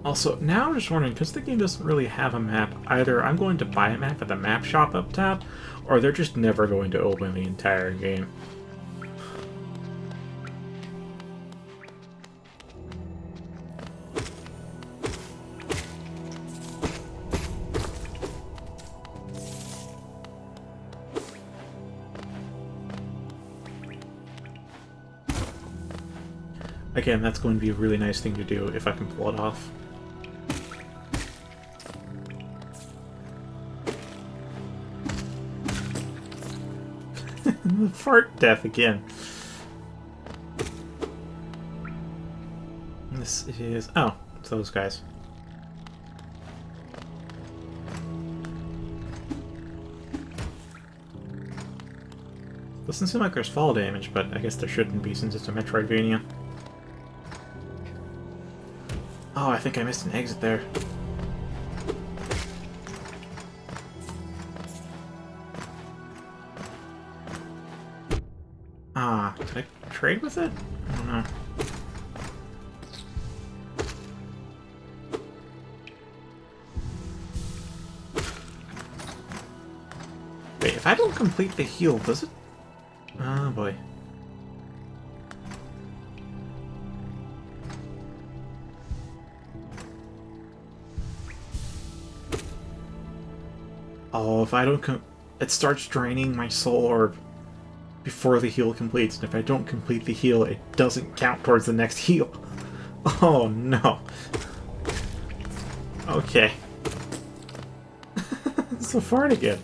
Also, now I'm just wondering, because the game doesn't really have a map, either I'm going to buy a map at the map shop up top, or they're just never going to open the entire game. Again, that's going to be a really nice thing to do if I can pull it off. The fart death again. This is... oh, it's those guys. Doesn't seem like there's fall damage, but I guess there shouldn't be since it's a Metroidvania. Oh, I think I missed an exit there. Ah, did I trade with it? I don't know. Wait, if I don't complete the heal, does it? Oh boy. Oh, if I don't it starts draining my soul orb before the heal completes, and if I don't complete the heal, it doesn't count towards the next heal. Oh no. Okay. So far again.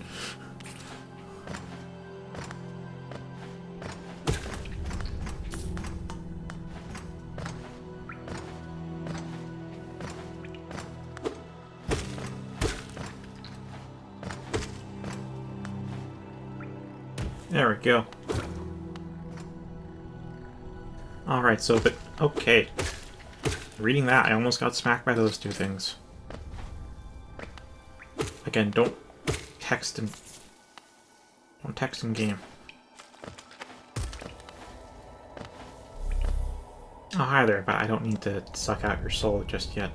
There we go. Alright, so, but, okay. Reading that, I almost got smacked by those two things. Again, don't text him. Don't text him game. Oh, hi there, but I don't need to suck out your soul just yet.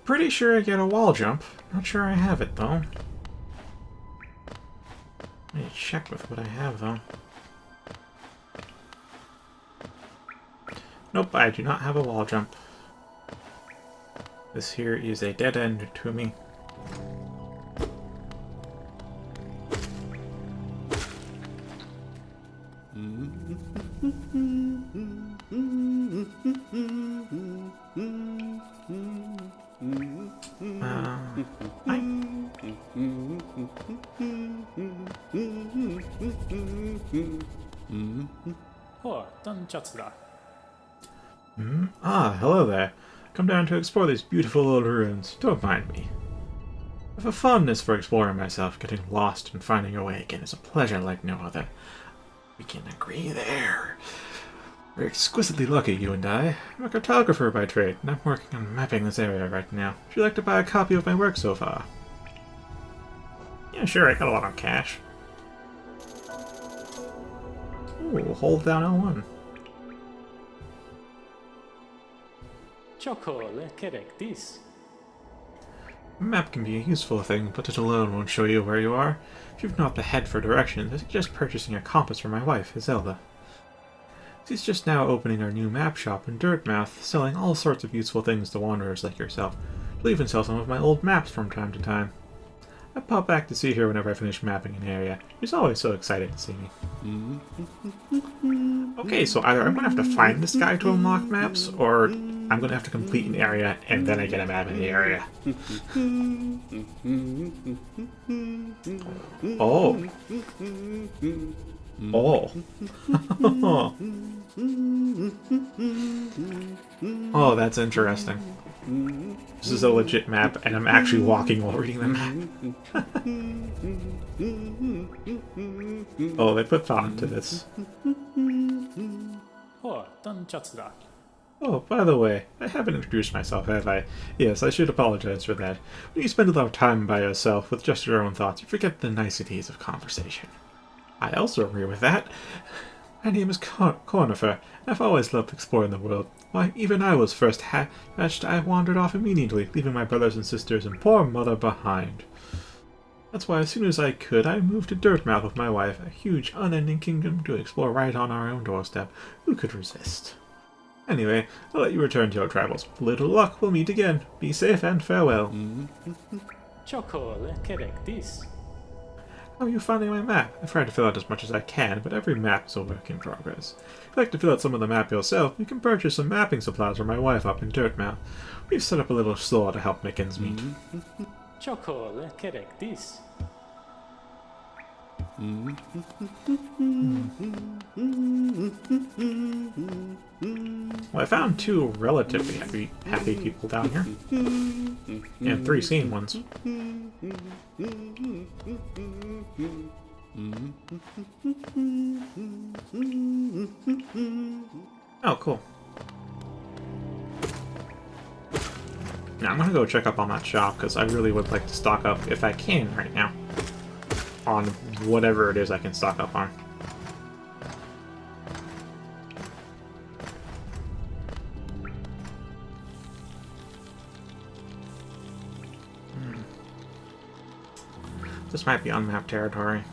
Pretty sure I get a wall jump. Not sure I have it, though. I need to check with what I have, though. Nope, I do not have a wall jump. This here is a dead end to me. Ah, hello there. Come down to explore these beautiful old ruins. Don't mind me. I have a fondness for exploring myself. Getting lost and finding your way again is a pleasure like no other. We can agree there. We're exquisitely lucky, you and I. I'm a cartographer by trade, and I'm working on mapping this area right now. Would you like to buy a copy of my work so far? Yeah, sure, I got a lot of cash. Ooh, hold down L1. A map can be a useful thing, but it alone won't show you where you are. If you've not the head for directions, I suggest purchasing a compass for my wife, Zelda. She's just now opening our new map shop in Dirtmouth, selling all sorts of useful things to wanderers like yourself. She'll even sell some of my old maps from time to time. I pop back to see her whenever I finish mapping an area. She's always so excited to see me. Okay, so either I'm going to have to find this guy to unlock maps, or I'm going to have to complete an area and then I get a map in the area. Oh. Oh. Oh, that's interesting. This is a legit map, and I'm actually walking while reading the map. Oh, they put thought into this. Oh, by the way, I haven't introduced myself, have I? Yes, I should apologize for that. When you spend a lot of time by yourself with just your own thoughts, you forget the niceties of conversation. I also agree with that. My name is Cornifer, and I've always loved exploring the world. Why, even I was first hatched, I wandered off immediately, leaving my brothers and sisters and poor mother behind. That's why as soon as I could, I moved to Dirtmouth with my wife, a huge, unending kingdom to explore right on our own doorstep. Who could resist? Anyway, I'll let you return to your travels. With little luck, we'll meet again. Be safe and farewell. How are you finding my map? I've tried to fill out as much as I can, but every map is a work in progress. If you'd like to fill out some of the map yourself, you can purchase some mapping supplies from my wife up in Dirtmouth. We've set up a little store to help make ends meet. Well, I found two relatively happy people down here. And 3 sane ones. Oh, cool. Now I'm gonna go check up on that shop, because I really would like to stock up, if I can right now, on whatever it is I can stock up on. This might be unmapped territory.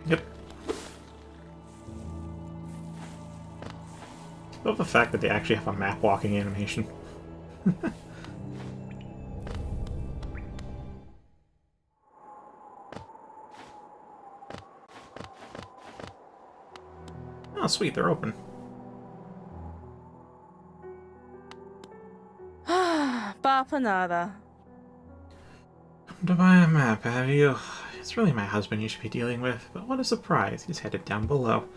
Yep. I love the fact that they actually have a map walking animation. Oh, sweet, they're open. Bapanada. Come to buy a map, have you? It's really my husband you should be dealing with, but what a surprise, he's headed down below.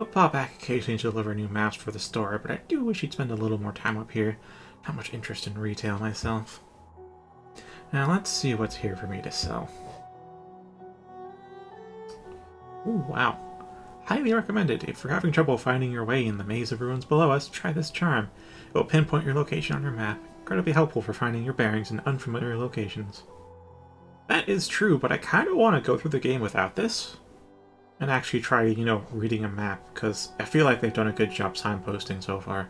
I'll pop back occasionally to deliver new maps for the store, but I do wish you'd spend a little more time up here. Not much interest in retail myself. Now let's see what's here for me to sell. Ooh, wow. Highly recommended. If you're having trouble finding your way in the maze of ruins below us, try this charm. It will pinpoint your location on your map. Incredibly helpful for finding your bearings in unfamiliar locations. That is true, but I kind of want to go through the game without this. And actually try, reading a map, because I feel like they've done a good job signposting so far.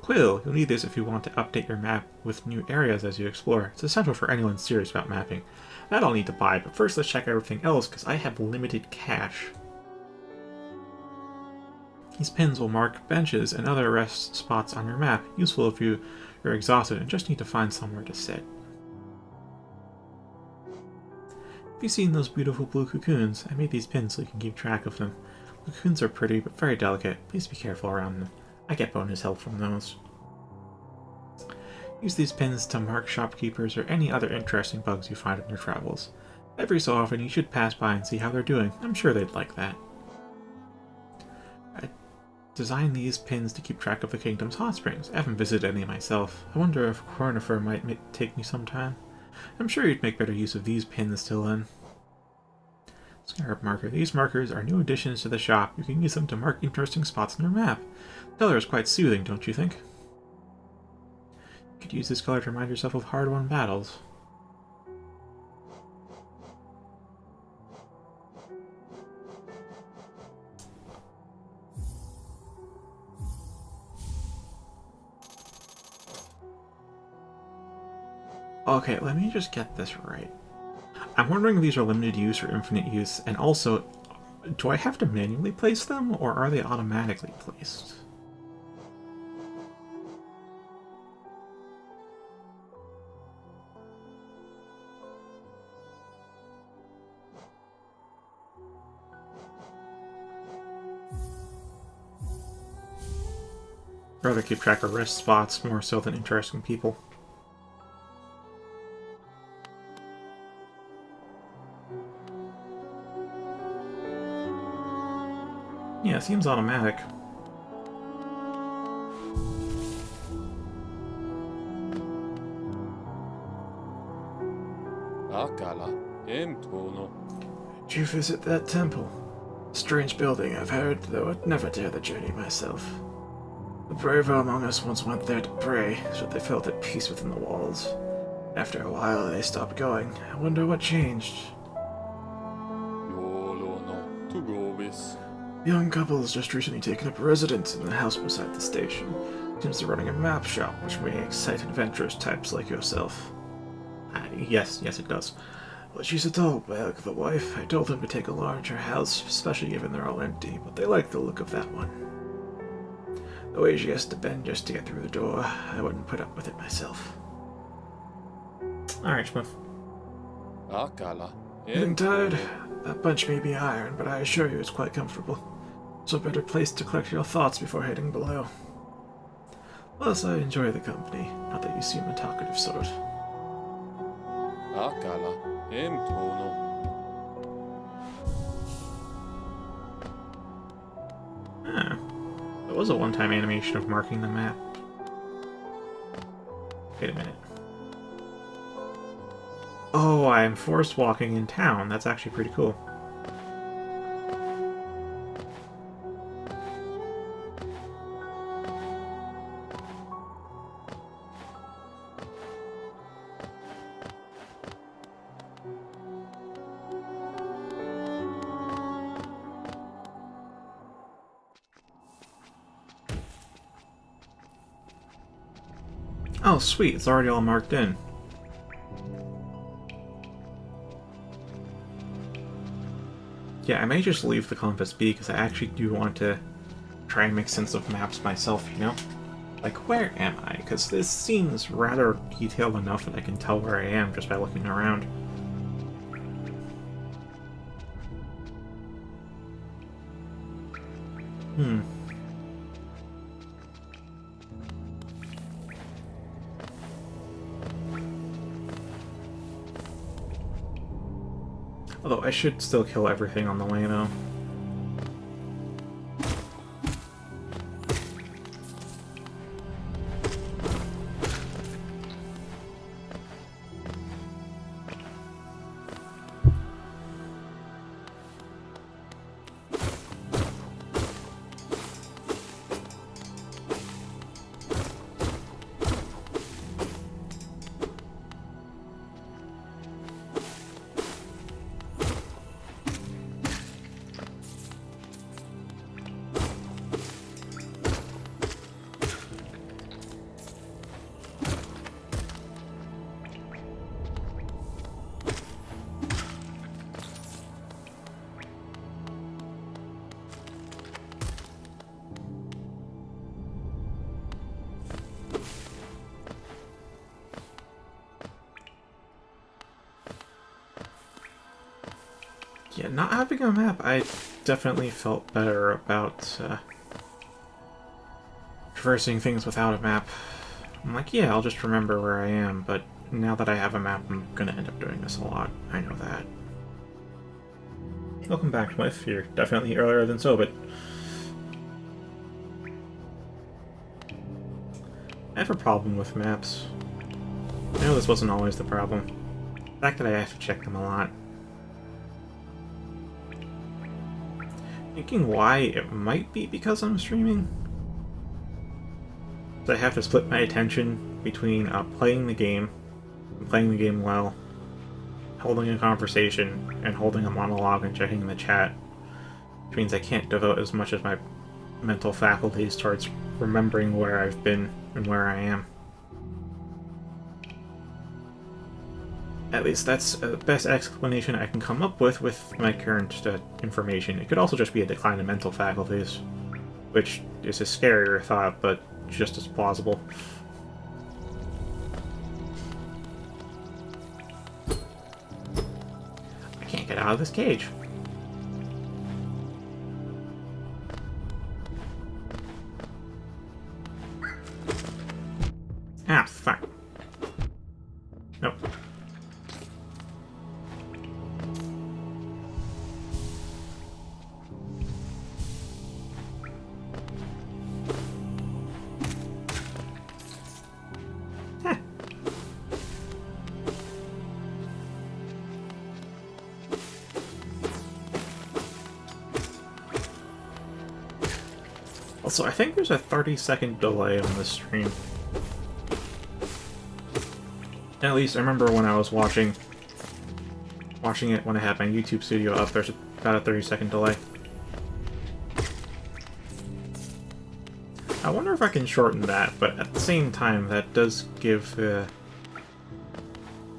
Quill, you'll need this if you want to update your map with new areas as you explore. It's essential for anyone serious about mapping. That I'll need to buy, but first let's check everything else, because I have limited cash. These pins will mark benches and other rest spots on your map, useful if you're exhausted and just need to find somewhere to sit. Have you seen those beautiful blue cocoons? I made these pins so you can keep track of them. Cocoons are pretty, but very delicate. Please be careful around them. I get bonus help from those. Use these pins to mark shopkeepers or any other interesting bugs you find on your travels. Every so often you should pass by and see how they're doing. I'm sure they'd like that. I designed these pins to keep track of the kingdom's hot springs. I haven't visited any myself. I wonder if Cornifer might take me sometime. I'm sure you'd make better use of these pins till then. Scarab marker. These markers are new additions to the shop. You can use them to mark interesting spots on your map. The color is quite soothing, don't you think? You could use this color to remind yourself of hard-won battles. Okay, let me just get this right. I'm wondering if these are limited use or infinite use, and also, do I have to manually place them, or are they automatically placed? I'd rather keep track of rest spots more so than interesting people. Yeah, it seems automatic. Did you visit that temple? Strange building, I've heard, though I'd never dare the journey myself. The braver among us once went there to pray, so they felt at peace within the walls. After a while, they stopped going. I wonder what changed. The young couple has just recently taken up residence in the house beside the station. Seems they're running a map shop, which may excite adventurous types like yourself. Yes, it does. Well, she's a tall bag of a wife. I told them to take a larger house, especially given they're all empty, but they like the look of that one. The way she has to bend just to get through the door, I wouldn't put up with it myself. Alright, Schmuff. Getting tired? That bunch may be iron, but I assure you it's quite comfortable. So better place to collect your thoughts before heading below. Plus, I enjoy the company, not that you seem a talkative sort. Ah, that was a one-time animation of marking the map. Wait a minute. Oh, I'm forced walking in town. That's actually pretty cool. Oh, sweet. It's already all marked in. Yeah, I may just leave the compass be, because I actually do want to try and make sense of maps myself, you know? Like, where am I? Because this seems rather detailed enough that I can tell where I am just by looking around. Although I should still kill everything on the way, though. Yeah, not having a map, I definitely felt better about traversing things without a map. I'm like, yeah, I'll just remember where I am, but now that I have a map, I'm gonna end up doing this a lot. I know that. Welcome back, Whiff. You're definitely earlier than so, but I have a problem with maps. I know this wasn't always the problem. The fact that I have to check them a lot. Thinking why, it might be because I'm streaming. So I have to split my attention between playing the game, and playing the game well, holding a conversation, and holding a monologue and checking the chat. Which means I can't devote as much of my mental faculties towards remembering where I've been and where I am. At least that's the best explanation I can come up with my current information. It could also just be a decline in mental faculties, which is a scarier thought, but just as plausible. I can't get out of this cage. Ah, fuck. Nope. Heh. Also, I think there's a 30-second delay on this stream. At least I remember when I was watching it when I had my YouTube studio up, there's about a 30-second delay. I wonder if I can shorten that, but at the same time, that does give...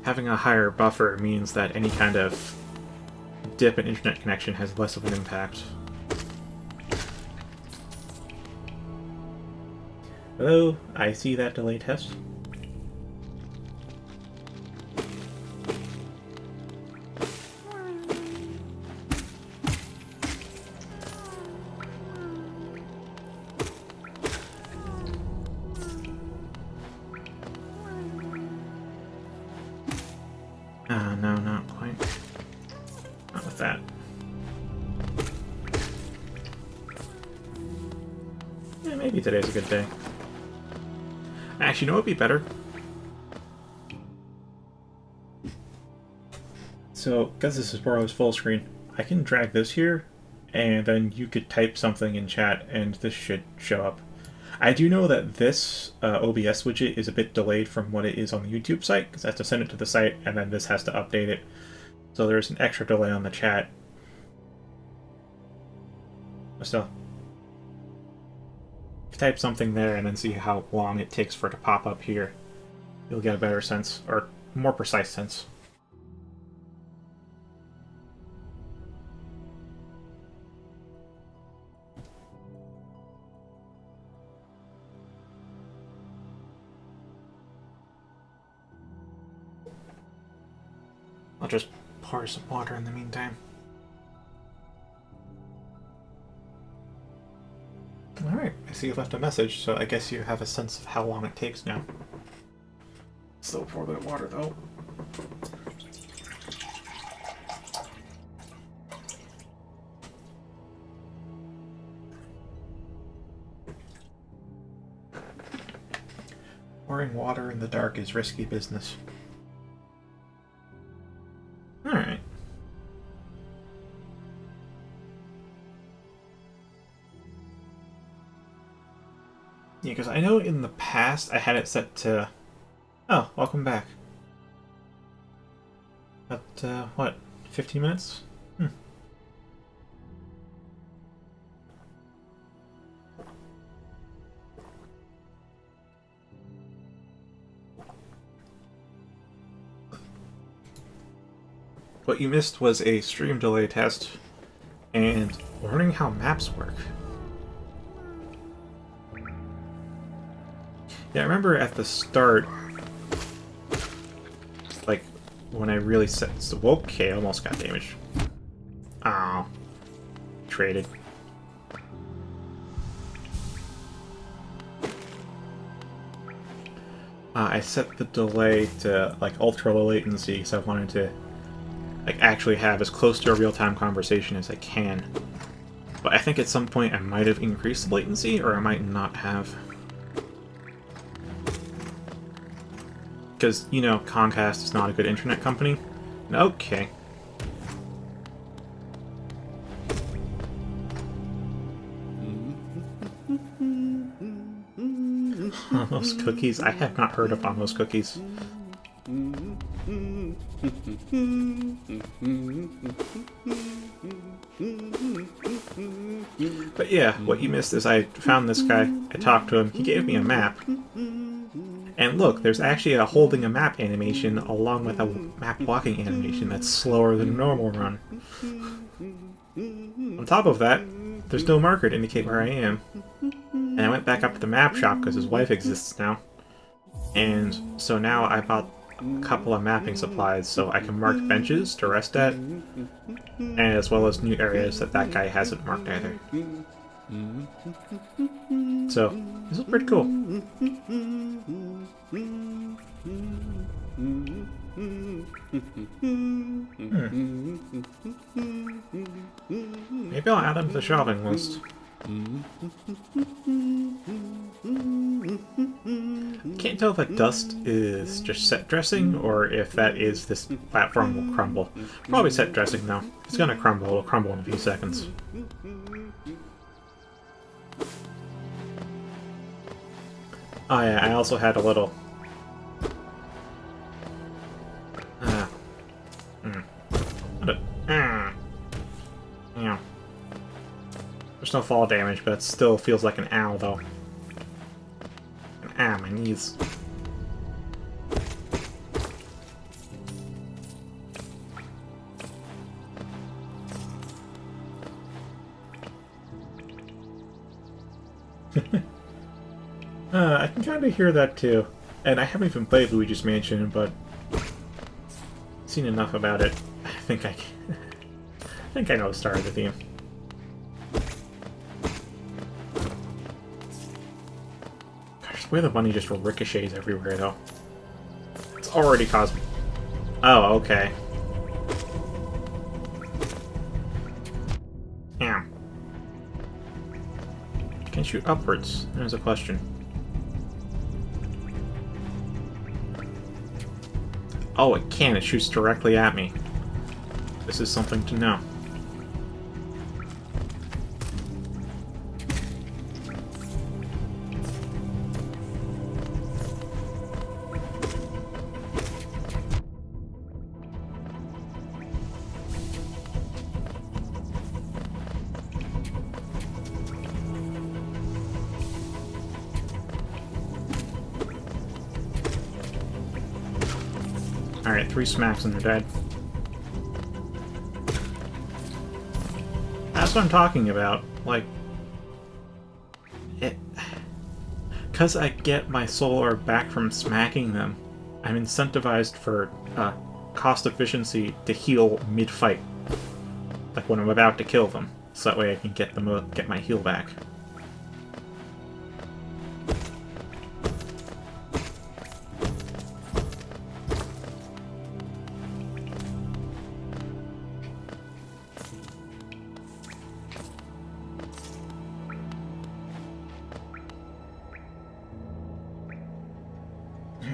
having a higher buffer means that any kind of dip in internet connection has less of an impact. Hello, I see that delay test. No, not quite. Not with that. Yeah, maybe today's a good day. Actually, you know what would be better? So, because this is Borrow's full screen, I can drag this here, and then you could type something in chat, and this should show up. I do know that this OBS widget is a bit delayed from what it is on the YouTube site, because I have to send it to the site, and then this has to update it. So there's an extra delay on the chat. But still. If you type something there and then see how long it takes for it to pop up here, you'll get a better sense, or more precise sense. I'll just pour some water in the meantime. Alright, I see you left a message, so I guess you have a sense of how long it takes now. Still pour a bit of water though. Pouring water in the dark is risky business. Alright. Yeah, because I know in the past I had it set to... Oh, welcome back. But, what, 15 minutes? What you missed was a stream delay test and learning how maps work. Yeah, I remember at the start, like, when I really set... So, okay, I almost got damaged. Oh. Traded. I set the delay to like ultra low latency because I wanted to like actually have as close to a real-time conversation as I can. But I think at some point I might have increased the latency, or I might not have. Because, you know, Comcast is not a good internet company. Okay. Almost cookies? I have not heard of almost cookies. But yeah, what you missed is I found this guy, I talked to him, he gave me a map. And look, there's actually a holding a map animation along with a map walking animation that's slower than a normal run. On top of that, there's no marker to indicate where I am. And I went back up to the map shop because his wife exists now. And so now I bought a couple of mapping supplies so I can mark benches to rest at, and as well as new areas that that guy hasn't marked either. So, this is pretty cool. Maybe I'll add them to the shopping list. Can't tell if that dust is just set dressing or if that is this platform will crumble. Probably set dressing though. It's gonna crumble, it'll crumble in a few seconds. Oh yeah, I also had a little... Yeah. There's no fall damage, but it still feels like an ow, though. My knees. I can kind of hear that, too. And I haven't even played Luigi's Mansion, but... seen enough about it. I think I know the start of the theme. Gosh, the way the bunny just ricochets everywhere, though. It's already caused... Oh, okay. Yeah. Can you shoot upwards? There's a question. Oh, it can. It shoots directly at me. This is something to know. Alright, 3 smacks and they're dead. That's what I'm talking about. Like, it... Because I get my soul orb back from smacking them, I'm incentivized for cost efficiency to heal mid-fight. Like when I'm about to kill them. So that way I can get my heal back.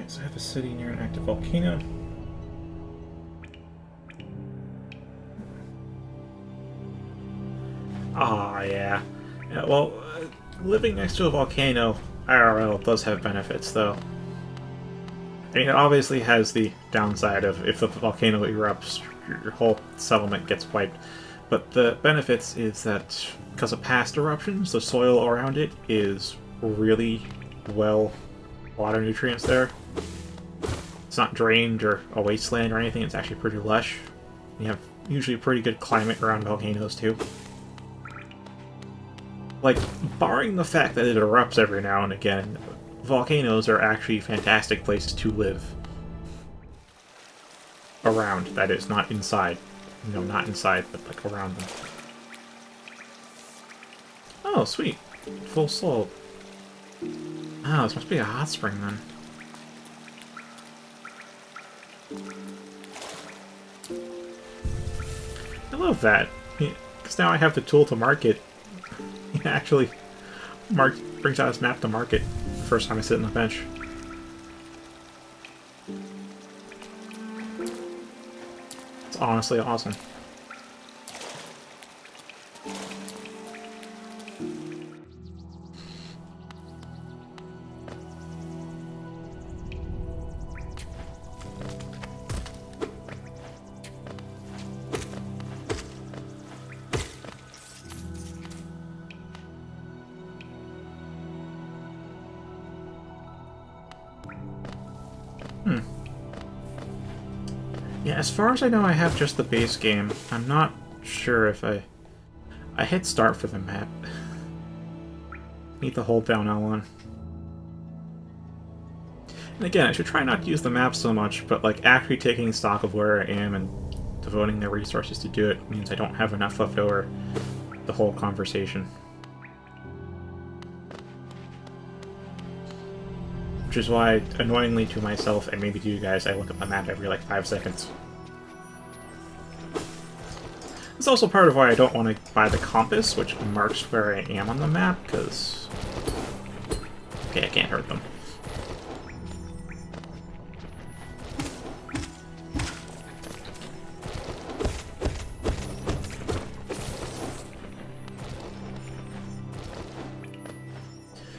So I have a city near an active volcano. Ah, yeah. Well, living next to a volcano, IRL, does have benefits, though. I mean, it obviously has the downside of if the volcano erupts, your whole settlement gets wiped. But the benefits is that because of past eruptions, the soil around it is really well... a lot of nutrients there. It's not drained or a wasteland or anything, it's actually pretty lush. You have usually a pretty good climate around volcanoes too. Like, barring the fact that it erupts every now and again, volcanoes are actually fantastic places to live. Around, that is, not inside. You know, not inside, but like around them. Oh, sweet. Full soul. Oh, this must be a hot spring then. I love that. Because now I have the tool to mark it. He actually brings out his map to market the first time I sit on the bench. It's honestly awesome. Yeah, as far as I know, I have just the base game. I'm not sure if I hit start for the map. Need to hold down L1. And again, I should try not to use the map so much, but like actually taking stock of where I am and devoting the resources to do it means I don't have enough left over the whole conversation. Which is why, annoyingly to myself, and maybe to you guys, I look at the map every like 5 seconds. It's also part of why I don't want to buy the compass, which marks where I am on the map, because... Okay, I can't hurt them.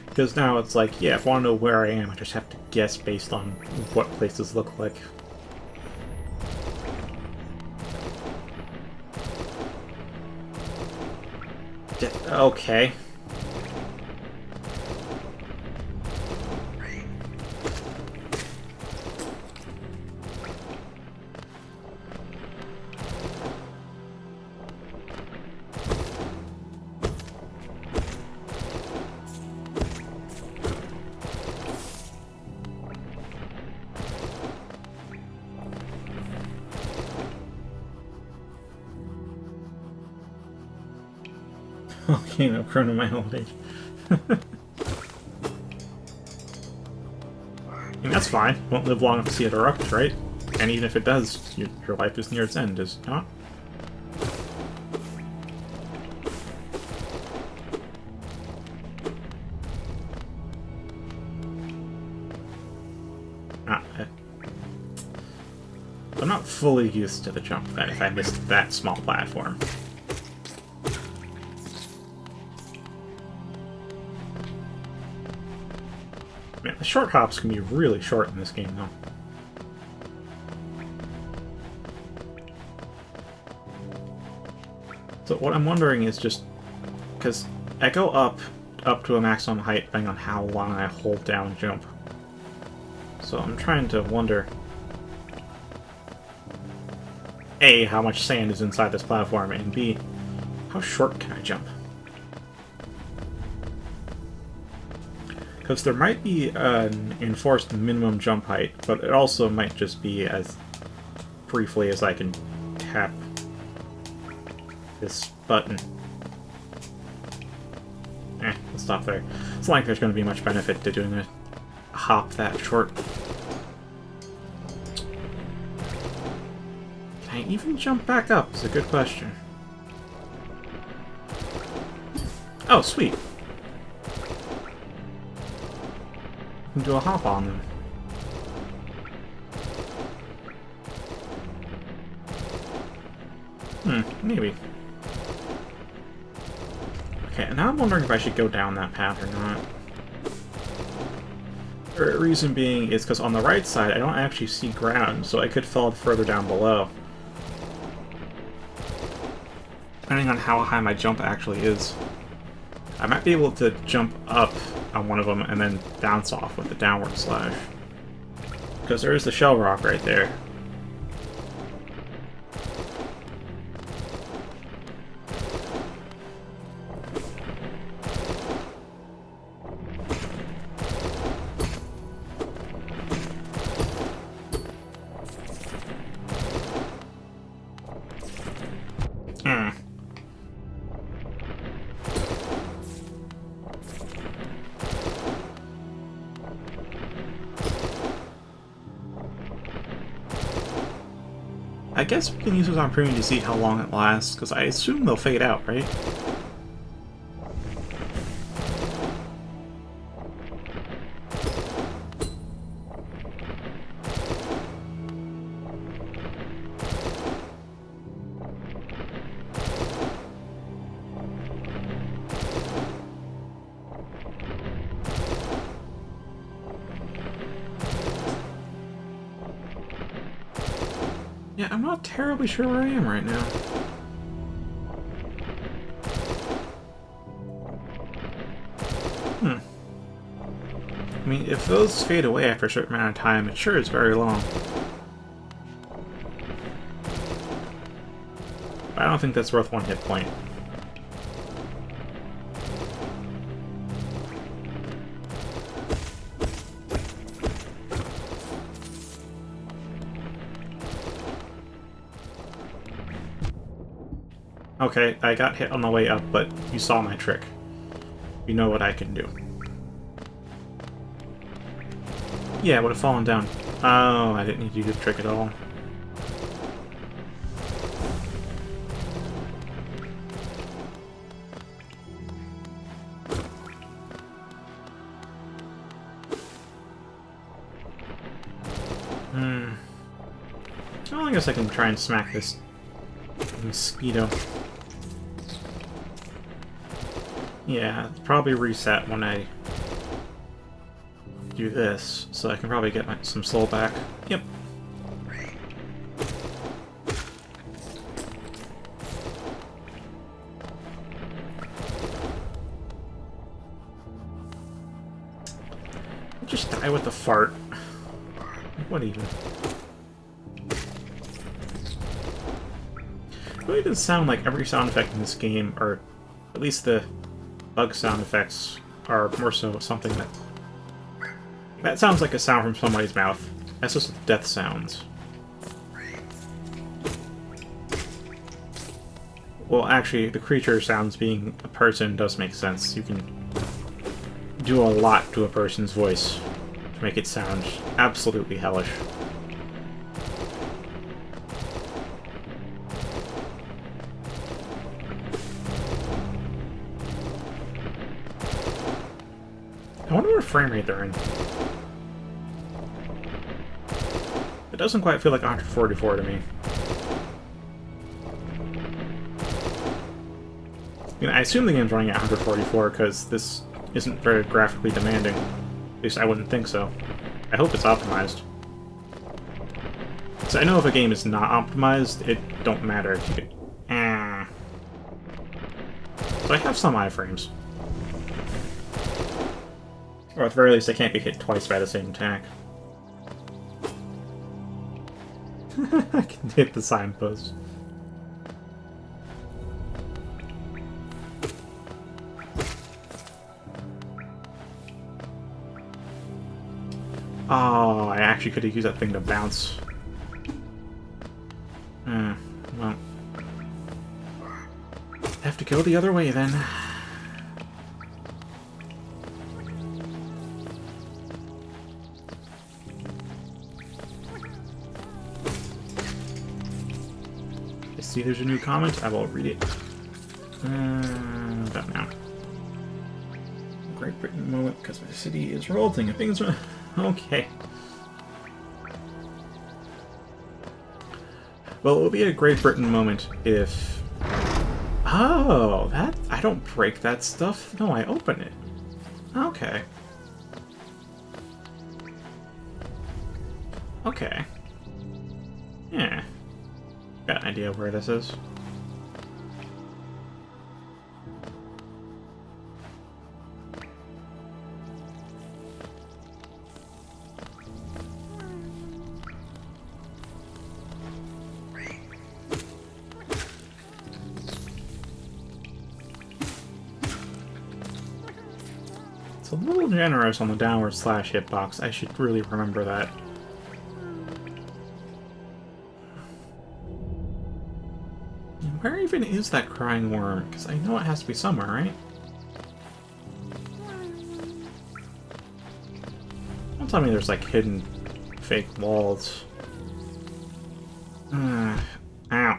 Because now it's like, yeah, if I want to know where I am, I just have to guess based on what places look like. Okay. Okay, no, Chrono my old age. I mean, that's fine. Won't live long enough to see it erupt, right? And even if it does, your life is near its end, is it not? I'm not fully used to the jump then if I missed that small platform. Man, the short hops can be really short in this game, though. So what I'm wondering is just... because I go up to a maximum height depending on how long I hold down and jump. So I'm trying to wonder... A, how much sand is inside this platform, and B, how short can I jump? Because there might be an enforced minimum jump height, but it also might just be as briefly as I can tap this button. Let's stop there. It's not like there's going to be much benefit to doing a hop that short. Can I even jump back up? Is a good question. Oh, sweet. Can do a hop on them. Maybe. Okay, now I'm wondering if I should go down that path or not. The reason being is because on the right side I don't actually see ground, so I could fall further down below. Depending on how high my jump actually is. I might be able to jump up on one of them and then bounce off with the downward slash. Because there is the shell rock right there. I guess we can use this opportunity to see how long it lasts, because I assume they'll fade out, right? Yeah, I'm not terribly sure where I am right now. I mean, if those fade away after a certain amount of time, it sure is very long. But I don't think that's worth one hit point. Okay, I got hit on the way up, but you saw my trick. You know what I can do. Yeah, it would have fallen down. Oh, I didn't need to do the trick at all. Well, I guess I can try and smack this mosquito. Yeah, probably reset when I do this, so I can probably get some soul back. Yep. I'll just die with the fart. What even? It really does sound like every sound effect in this game, or at least the bug sound effects, are more so something that... That sounds like a sound from somebody's mouth. That's just death sounds. Well, actually, the creature sounds being a person does make sense. You can do a lot to a person's voice to make it sound absolutely hellish. I wonder what frame rate they're in. It doesn't quite feel like 144 to me. I mean, I assume the game's running at 144 because this isn't very graphically demanding. At least I wouldn't think so. I hope it's optimized. So I know if a game is not optimized, it don't matter if you get... So I have some iframes. Or at the very least, I can't be hit twice by the same attack. I can hit the signpost. Oh, I actually could have used that thing to bounce. Well. I have to go the other way then. I see there's a new comment. I will read it. About now. Great Britain moment because my city is revolting and things are... Okay. Well, it would be a Great Britain moment if... Oh, that... I don't break that stuff. No, I open it. Okay. Okay. Yeah. Got an idea where this is. It's a little generous on the downward slash hitbox. I should really remember that. Where even is that crying worm? Because I know it has to be somewhere, right? Don't tell me there's like hidden fake walls. Ow.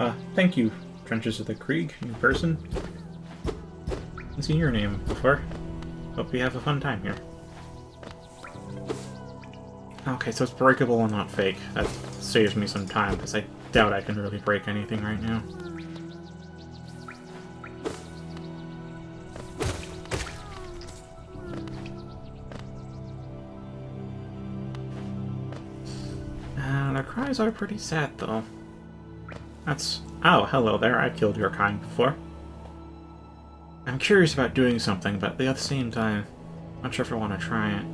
Oh, thank you, Trenches of the Krieg, new person. I've seen your name before. Hope we have a fun time here. Okay, so it's breakable and not fake. That saves me some time, because I doubt I can really break anything right now. The cries are pretty sad, though. That's... Oh, hello there. I've killed your kind before. I'm curious about doing something, but at the same time, I'm not sure if I want to try it.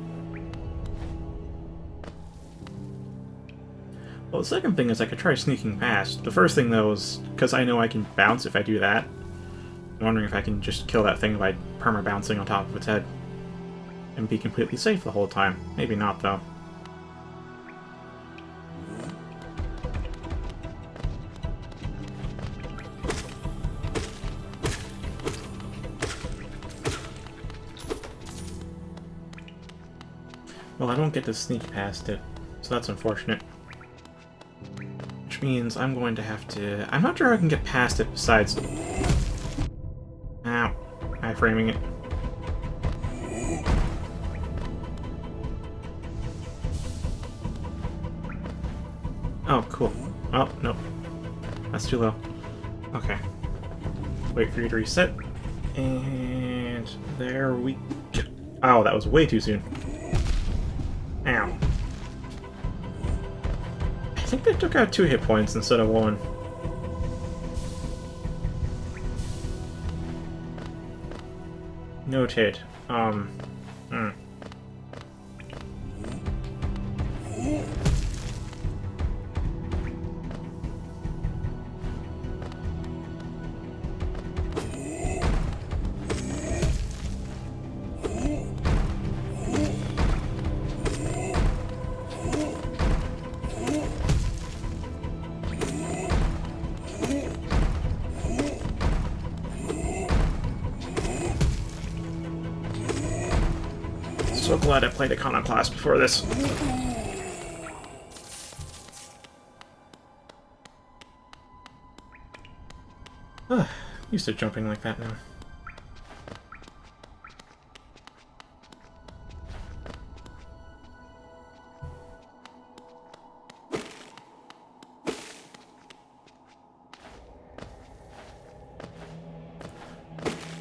Well, the second thing is I could try sneaking past. The first thing, though, is because I know I can bounce if I do that. I'm wondering if I can just kill that thing by perma-bouncing on top of its head. And be completely safe the whole time. Maybe not, though. Well, I don't get to sneak past it, so that's unfortunate. Which means I'm going to have to... I'm not sure I can get past it besides... Ow. Iframing it. Oh, cool. Oh, no. That's too low. Okay. Wait for you to reset. And... there we go. Oh, that was way too soon. Ow. I think they took out 2 hit points instead of 1. Noted. So glad I played Iconoclast before this. Used to jumping like that now.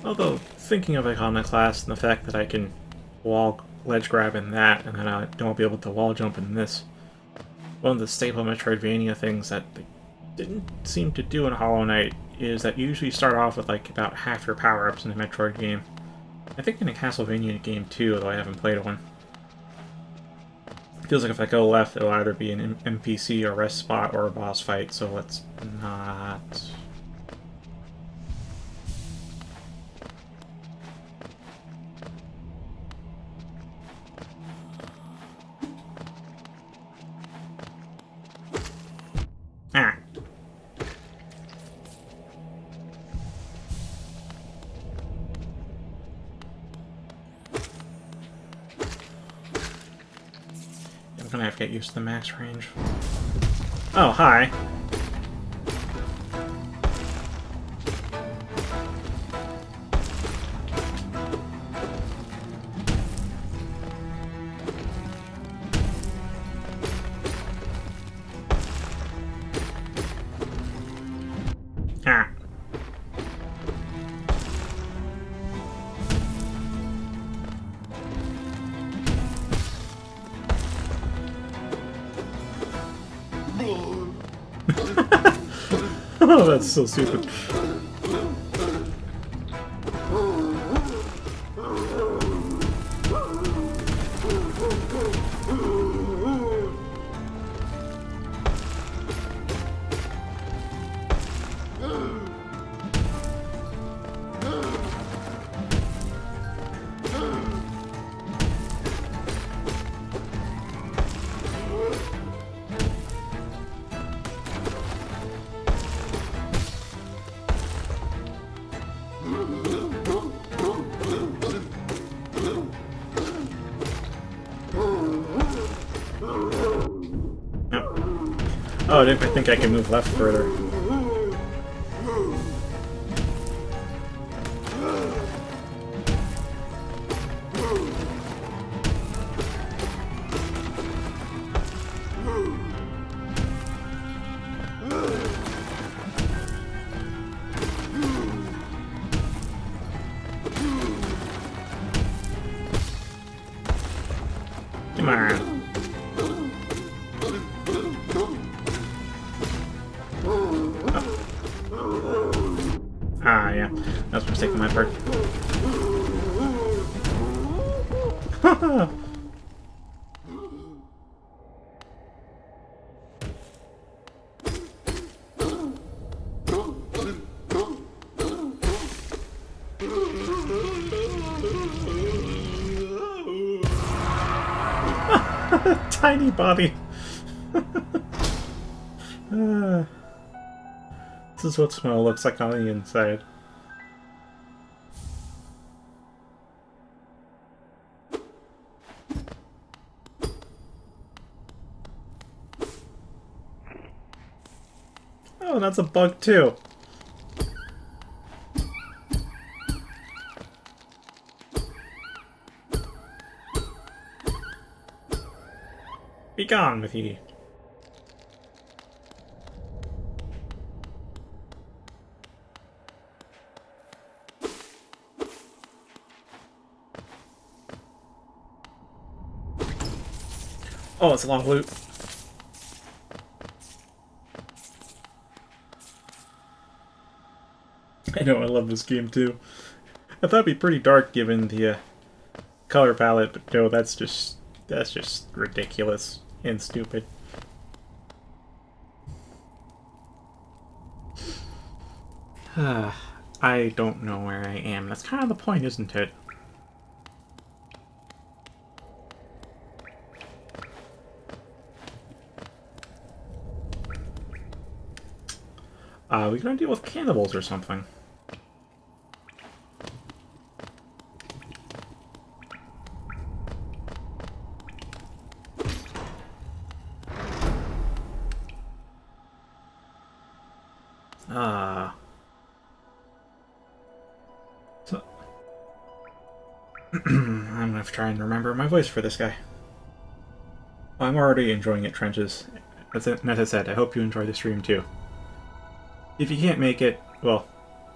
Although, thinking of Iconoclast and the fact that I can wall ledge grab in that, and then I don't be able to wall jump in this. One of the staple Metroidvania things that they didn't seem to do in Hollow Knight is that you usually start off with like about half your power-ups in a Metroid game. I think in a Castlevania game too, though I haven't played one. It feels like if I go left, it'll either be an NPC or rest spot or a boss fight, so let's not... Ah. I'm gonna have to get used to the max range. Oh, hi. Ah. Oh, that's so stupid. No. Oh, I think I can move left further. Come on. Ah, yeah. That's a mistake on my part. Tiny body. This is what smell looks like on the inside. Oh, that's a bug too. Be gone with ye. Oh, it's a long loop. I know, I love this game too. I thought it'd be pretty dark given the color palette, but no, that's just ridiculous and stupid. I don't know where I am. That's kind of the point, isn't it? We're gonna deal with cannibals or something. So I'm gonna have to try and remember my voice for this guy. I'm already enjoying it, Trenches. As I said, I hope you enjoy the stream too. If you can't make it, well,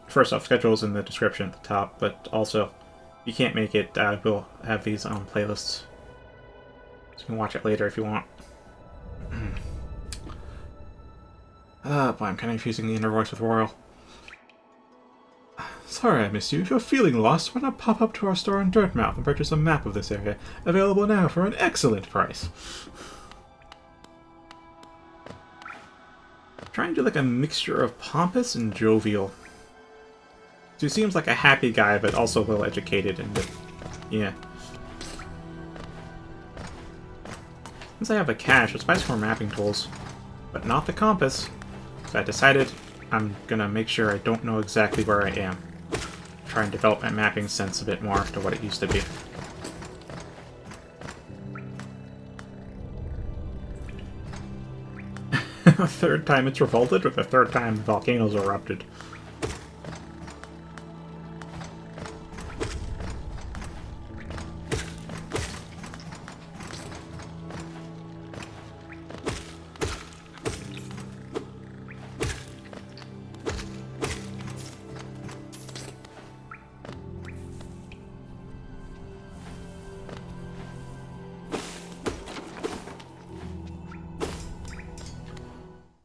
first off, schedule's in the description at the top, but also, if you can't make it, we'll have these on playlists. So you can watch it later if you want. Boy, I'm kind of confusing the inner voice with Royal. Sorry I missed you. If you're feeling lost, why not pop up to our store in Dirtmouth and purchase a map of this area, available now for an excellent price. Trying to do like a mixture of pompous and jovial. So he seems like a happy guy, but also well educated and yeah. Since I have a cache, let's buy some more mapping tools, but not the compass. So I decided I'm gonna make sure I don't know exactly where I am. Try and develop my mapping sense a bit more to what it used to be. A third time it's revolted, or the third time volcanoes erupted.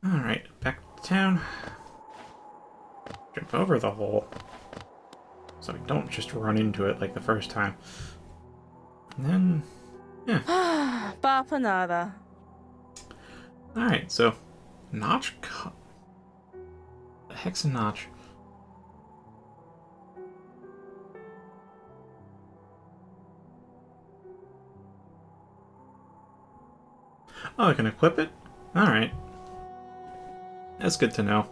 Alright, back to town. Jump over the hole, so I don't just run into it like the first time. And then, yeah. Bapanada. Alright, so, notch the hex and notch. Oh, I can equip it? Alright. That's good to know.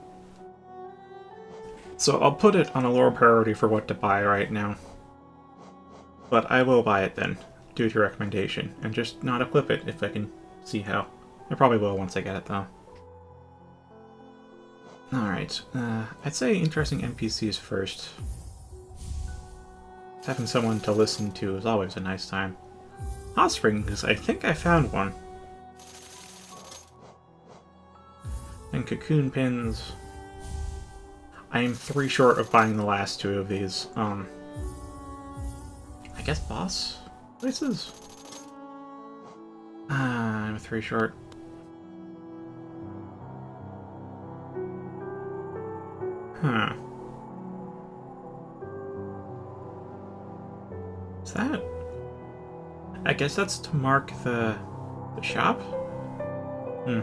So I'll put it on a lower priority for what to buy right now. But I will buy it then, due to your recommendation, and just not equip it if I can See how. I probably will once I get it, though. Alright, I'd say interesting NPCs first. Having someone to listen to is always a nice time. Hot Springs, I think I found one. And Cocoon Pins. I am 3 short of buying the last 2 of these. I guess boss places? I'm 3 short. Huh. Is that? I guess that's to mark the shop? Hmm.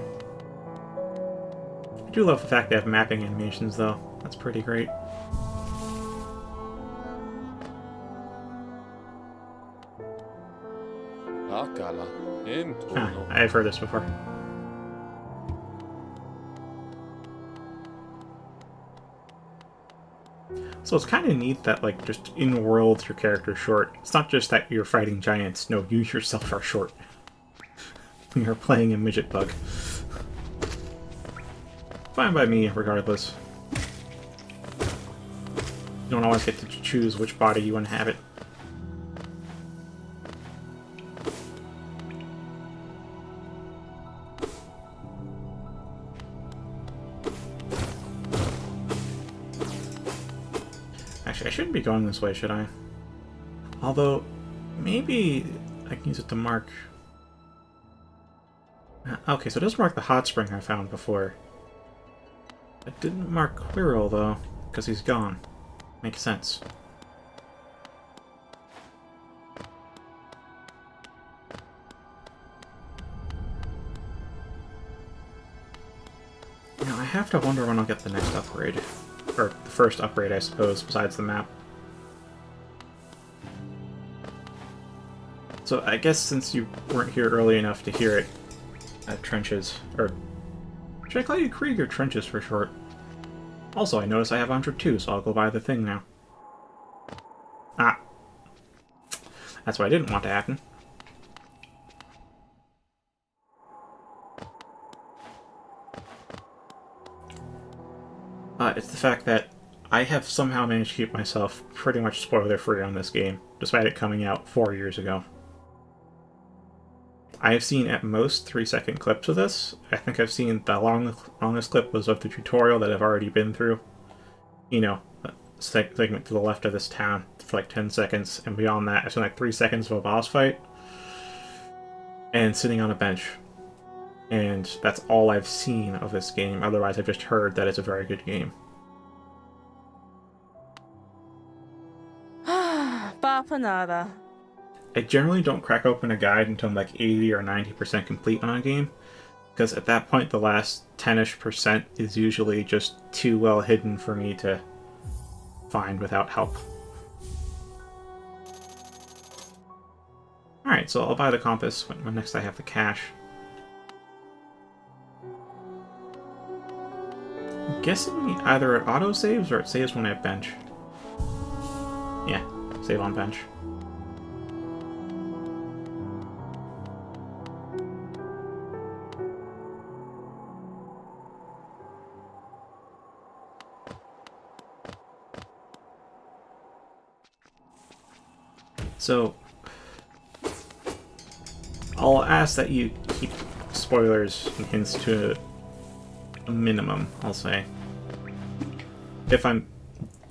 I do love the fact they have mapping animations, though. That's pretty great. Akala. Entono. I've heard this before. So it's kind of neat that, like, just in world your character's short. It's not just that you're fighting giants. No, you yourself are short. When you're playing a midget bug. Fine by me, regardless. You don't always get to choose which body you inhabit. Actually, I shouldn't be going this way, should I? Although, maybe I can use it to mark... Okay, so it does mark the hot spring I found before. It didn't mark Quirrell, though, because he's gone. Makes sense. Now, I have to wonder when I'll get the next upgrade. Or the first upgrade, I suppose, besides the map. So I guess since you weren't here early enough to hear it, Trenches, or should I call you Krieg or Trenches for short? Also, I notice I have 102, so I'll go buy the thing now. Ah. That's what I didn't want to happen. It's the fact that I have somehow managed to keep myself pretty much spoiler-free on this game, despite it coming out 4 years ago. I have seen at most 3-second clips of this. I think I've seen the longest clip was of the tutorial that I've already been through. You know, a segment to the left of this town for like 10 seconds, and beyond that I've seen like 3 seconds of a boss fight. And sitting on a bench. And that's all I've seen of this game, otherwise I've just heard that it's a very good game. Bapanada. I generally don't crack open a guide until I'm like 80 or 90% complete on a game, because at that point the last 10-ish% is usually just too well hidden for me to find without help. Alright, so I'll buy the compass when next I have the cash. I'm guessing either it auto-saves or it saves when I bench. Yeah, save on bench. So, I'll ask that you keep spoilers and hints to a minimum, I'll say. If I'm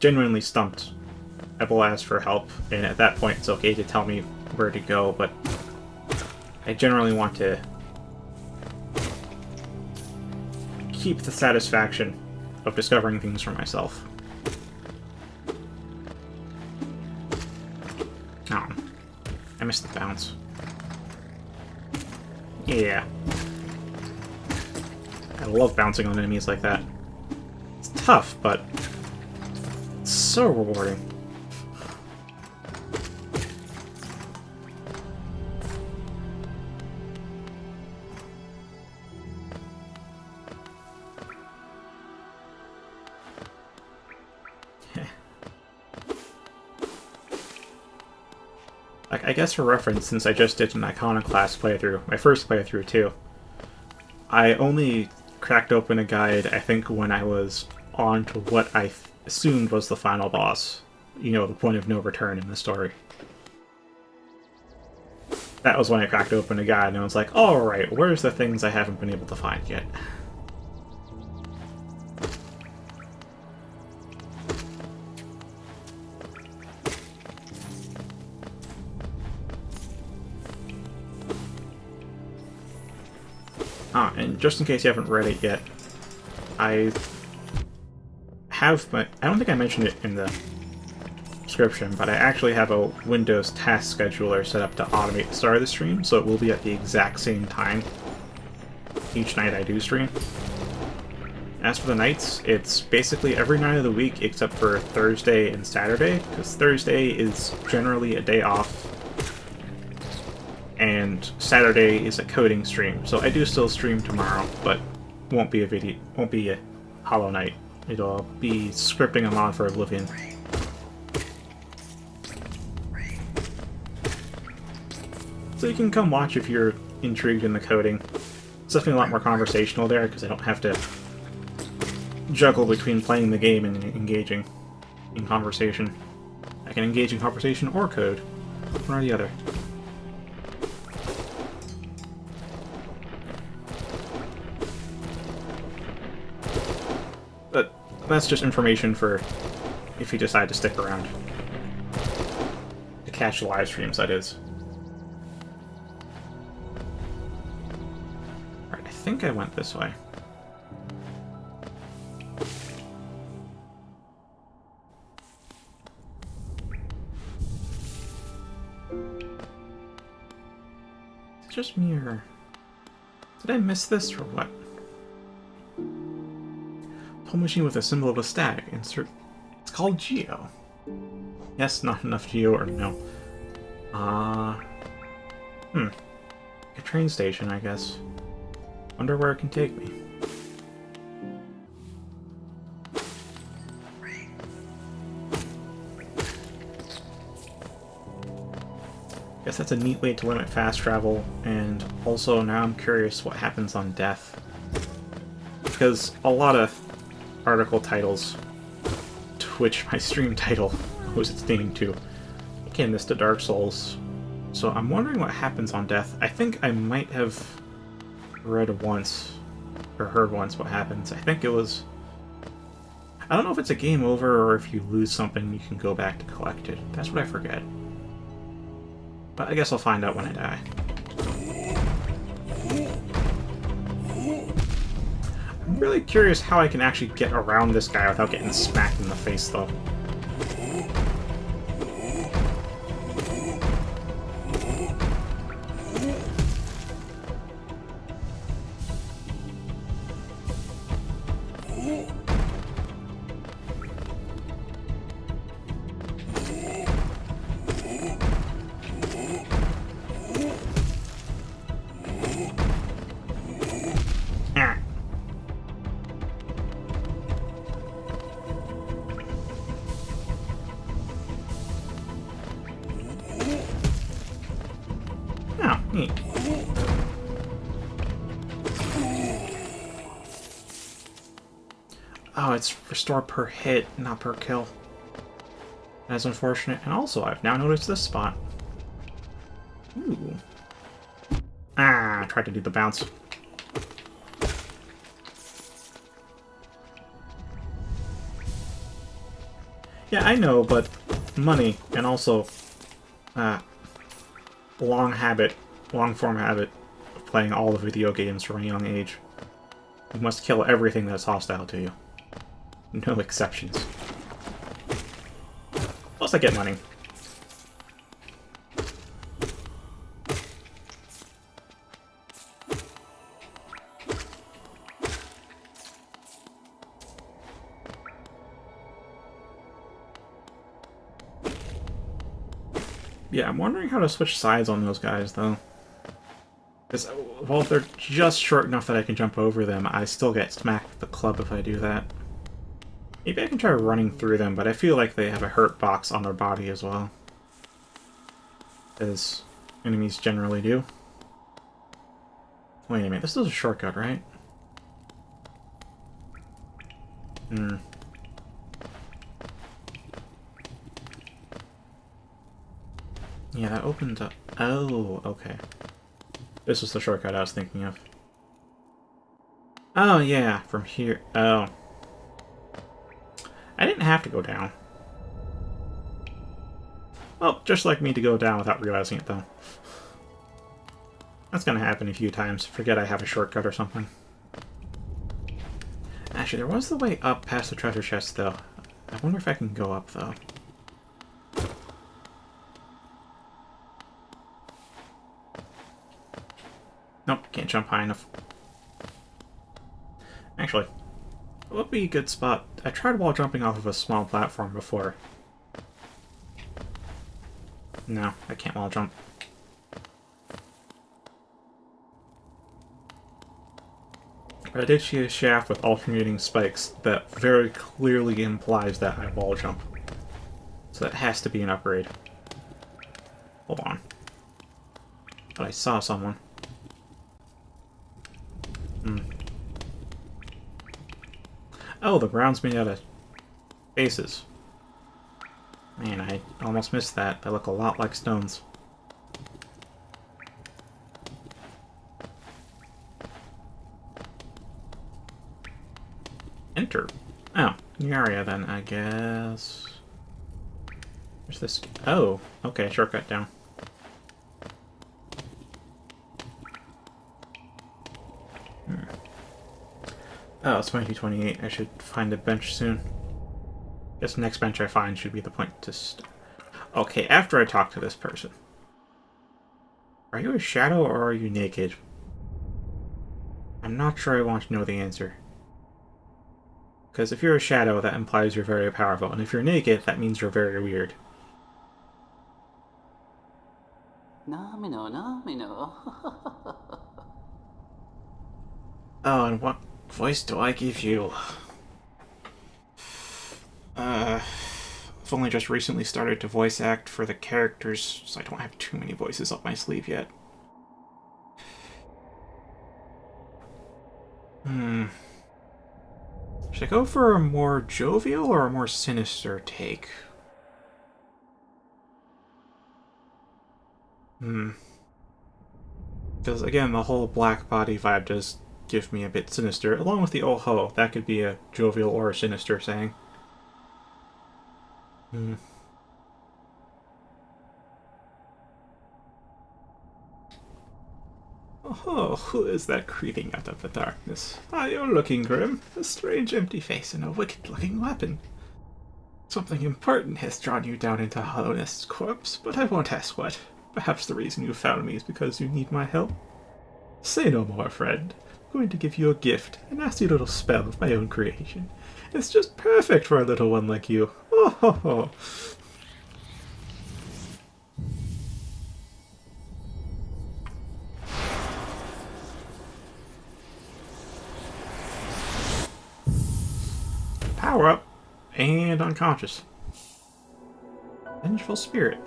genuinely stumped, I will ask for help, and at that point it's okay to tell me where to go, but I generally want to keep the satisfaction of discovering things for myself. Oh, I missed the bounce. Yeah. I love bouncing on enemies like that. It's tough, but it's so rewarding. Like, I guess for reference, since I just did an Iconoclast playthrough, my first playthrough too, I only cracked open a guide, I think, when I was on to what I assumed was the final boss. You know, the point of no return in the story. That was when I cracked open a guide, and I was like, alright, where's the things I haven't been able to find yet? Ah, and just in case you haven't read it yet, I don't think I mentioned it in the description, but I actually have a Windows task scheduler set up to automate the start of the stream, so it will be at the exact same time each night I do stream. As for the nights, it's basically every night of the week except for Thursday and Saturday, because Thursday is generally a day off, and Saturday is a coding stream. So I do still stream tomorrow, but won't be a Hollow Knight. It'll be scripting a mod for Oblivion. So you can come watch if you're intrigued in the coding. It's definitely a lot more conversational there, because I don't have to juggle between playing the game and engaging in conversation. I can engage in conversation or code, one or the other. But that's just information for if you decide to stick around. To catch the live streams, that is. Alright, I think I went this way. Is it just me, or did I miss this, or what? Pull machine with a symbol of a stag. Insert. It's called Geo. Yes, not enough Geo, or no. A train station, I guess. Wonder where it can take me. Guess that's a neat way to limit fast travel, and also now I'm curious what happens on death. Because a lot of article titles, to which my stream title was its name to, akin this to Dark Souls. So I'm wondering what happens on death. I think I might have read once, or heard once what happens. I think it was... I don't know if it's a game over or if you lose something you can go back to collect it. That's what I forget. But I guess I'll find out when I die. I'm really curious how I can actually get around this guy without getting smacked in the face, though. Oh, it's restore per hit, not per kill. That's unfortunate. And also, I've now noticed this spot. Ooh. Ah, I tried to do the bounce. Yeah, I know, but money, and also long form habit of playing all the video games from a young age. You must kill everything that's hostile to you. No exceptions. Plus I get money. Yeah, I'm wondering how to switch sides on those guys, though. Because, well, if they're just short enough that I can jump over them, I still get smacked with the club if I do that. Maybe I can try running through them, but I feel like they have a hurt box on their body as well. as enemies generally do. Wait a minute, this is a shortcut, right? Hmm. Yeah, that opened up. Oh, okay. This was the shortcut I was thinking of. Oh, yeah, from here. Oh. I didn't have to go down. Well, just like me to go down without realizing it, though. That's gonna happen a few times. Forget I have a shortcut or something. Actually, there was the way up past the treasure chest, though. I wonder if I can go up, though. Nope, can't jump high enough. Actually, it would be a good spot. I tried wall jumping off of a small platform before. No, I can't wall jump. But I did see a shaft with alternating spikes that very clearly implies that I wall jump. So that has to be an upgrade. Hold on. But I saw someone. Oh, the ground's made out of faces. Man, I almost missed that. They look a lot like stones. Enter. Oh, new area then, I guess. Where's this? Oh, okay, shortcut down. Oh, it's 2228. I should find a bench soon. Guess the next bench I find should be the point to okay, after I talk to this person. Are you a shadow or are you naked? I'm not sure I want to know the answer. Because if you're a shadow, that implies you're very powerful, and if you're naked, that means you're very weird. Namino. Oh, and what voice do I give you? I've only just recently started to voice act for the characters, so I don't have too many voices up my sleeve yet. Should I go for a more jovial or a more sinister take? Because, again, the whole black body vibe does give me a bit sinister, along with the oh ho. That could be a jovial or a sinister saying. Oh, who is that creeping out of the darkness? Are you looking grim? A strange empty face and a wicked-looking weapon. Something important has drawn you down into Hollownest's corpse, but I won't ask what. Perhaps the reason you found me is because you need my help? Say no more, friend. I'm going to give you a gift, a nasty little spell of my own creation. It's just perfect for a little one like you. Oh ho ho! Power up and unconscious. Vengeful spirit.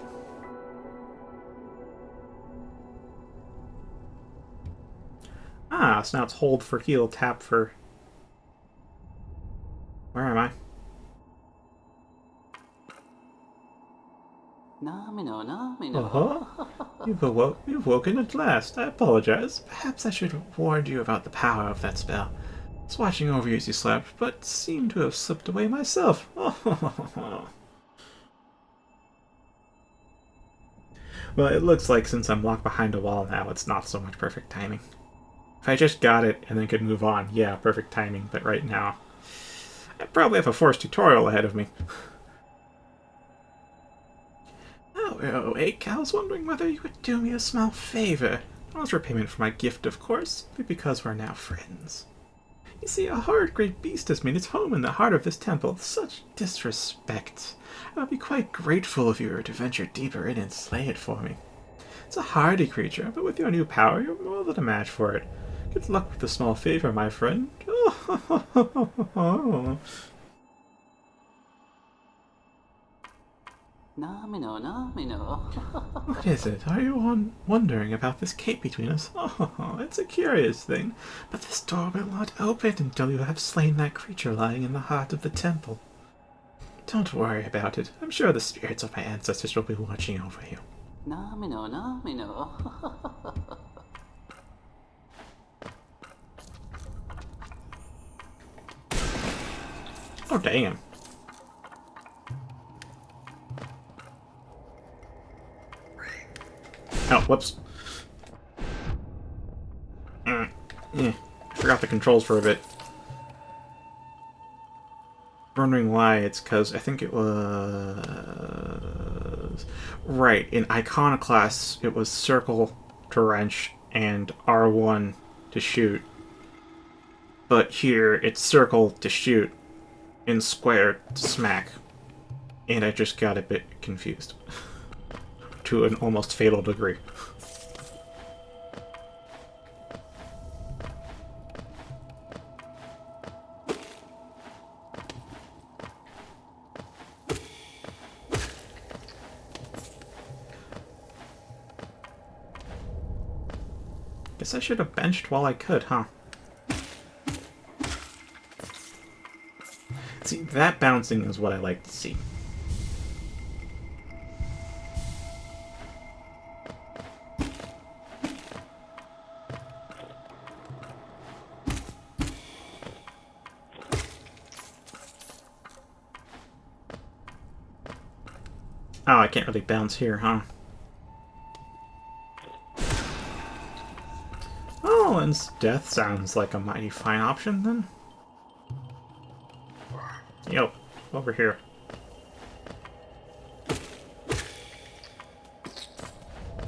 Ah, so now it's hold for heal, tap for... Where am I? Namino. You've woken at last. I apologize. Perhaps I should have warned you about the power of that spell. I was watching over you as you slept, but seemed to have slipped away myself. Well, it looks like since I'm locked behind a wall now, it's not so much perfect timing. If I just got it and then could move on, yeah, perfect timing, but right now, I probably have a forced tutorial ahead of me. Oh, you're awake. I was wondering whether you would do me a small favor. Not as repayment for my gift, of course, but because we're now friends. You see, a horrid great beast has made its home in the heart of this temple. Such disrespect. I would be quite grateful if you were to venture deeper in and slay it for me. It's a hardy creature, but with your new power, you're more than a match for it. Good luck with the small favor, my friend. What is it? Are you wondering about this cape between us? Oh, it's a curious thing, but this door will not open until you have slain that creature lying in the heart of the temple. Don't worry about it. I'm sure the spirits of my ancestors will be watching over you. Oh, damn. Oh, whoops. Forgot the controls for a bit. Wondering why, it's because I think it was... Right, in Iconoclast, it was circle to wrench and R1 to shoot. But here, it's circle to shoot and square to smack. And I just got a bit confused. To an almost fatal degree. Guess I should have benched while I could, huh? See, that bouncing is what I like to see. Oh, I can't really bounce here, huh? Oh, and death sounds like a mighty fine option, then. Yo, over here.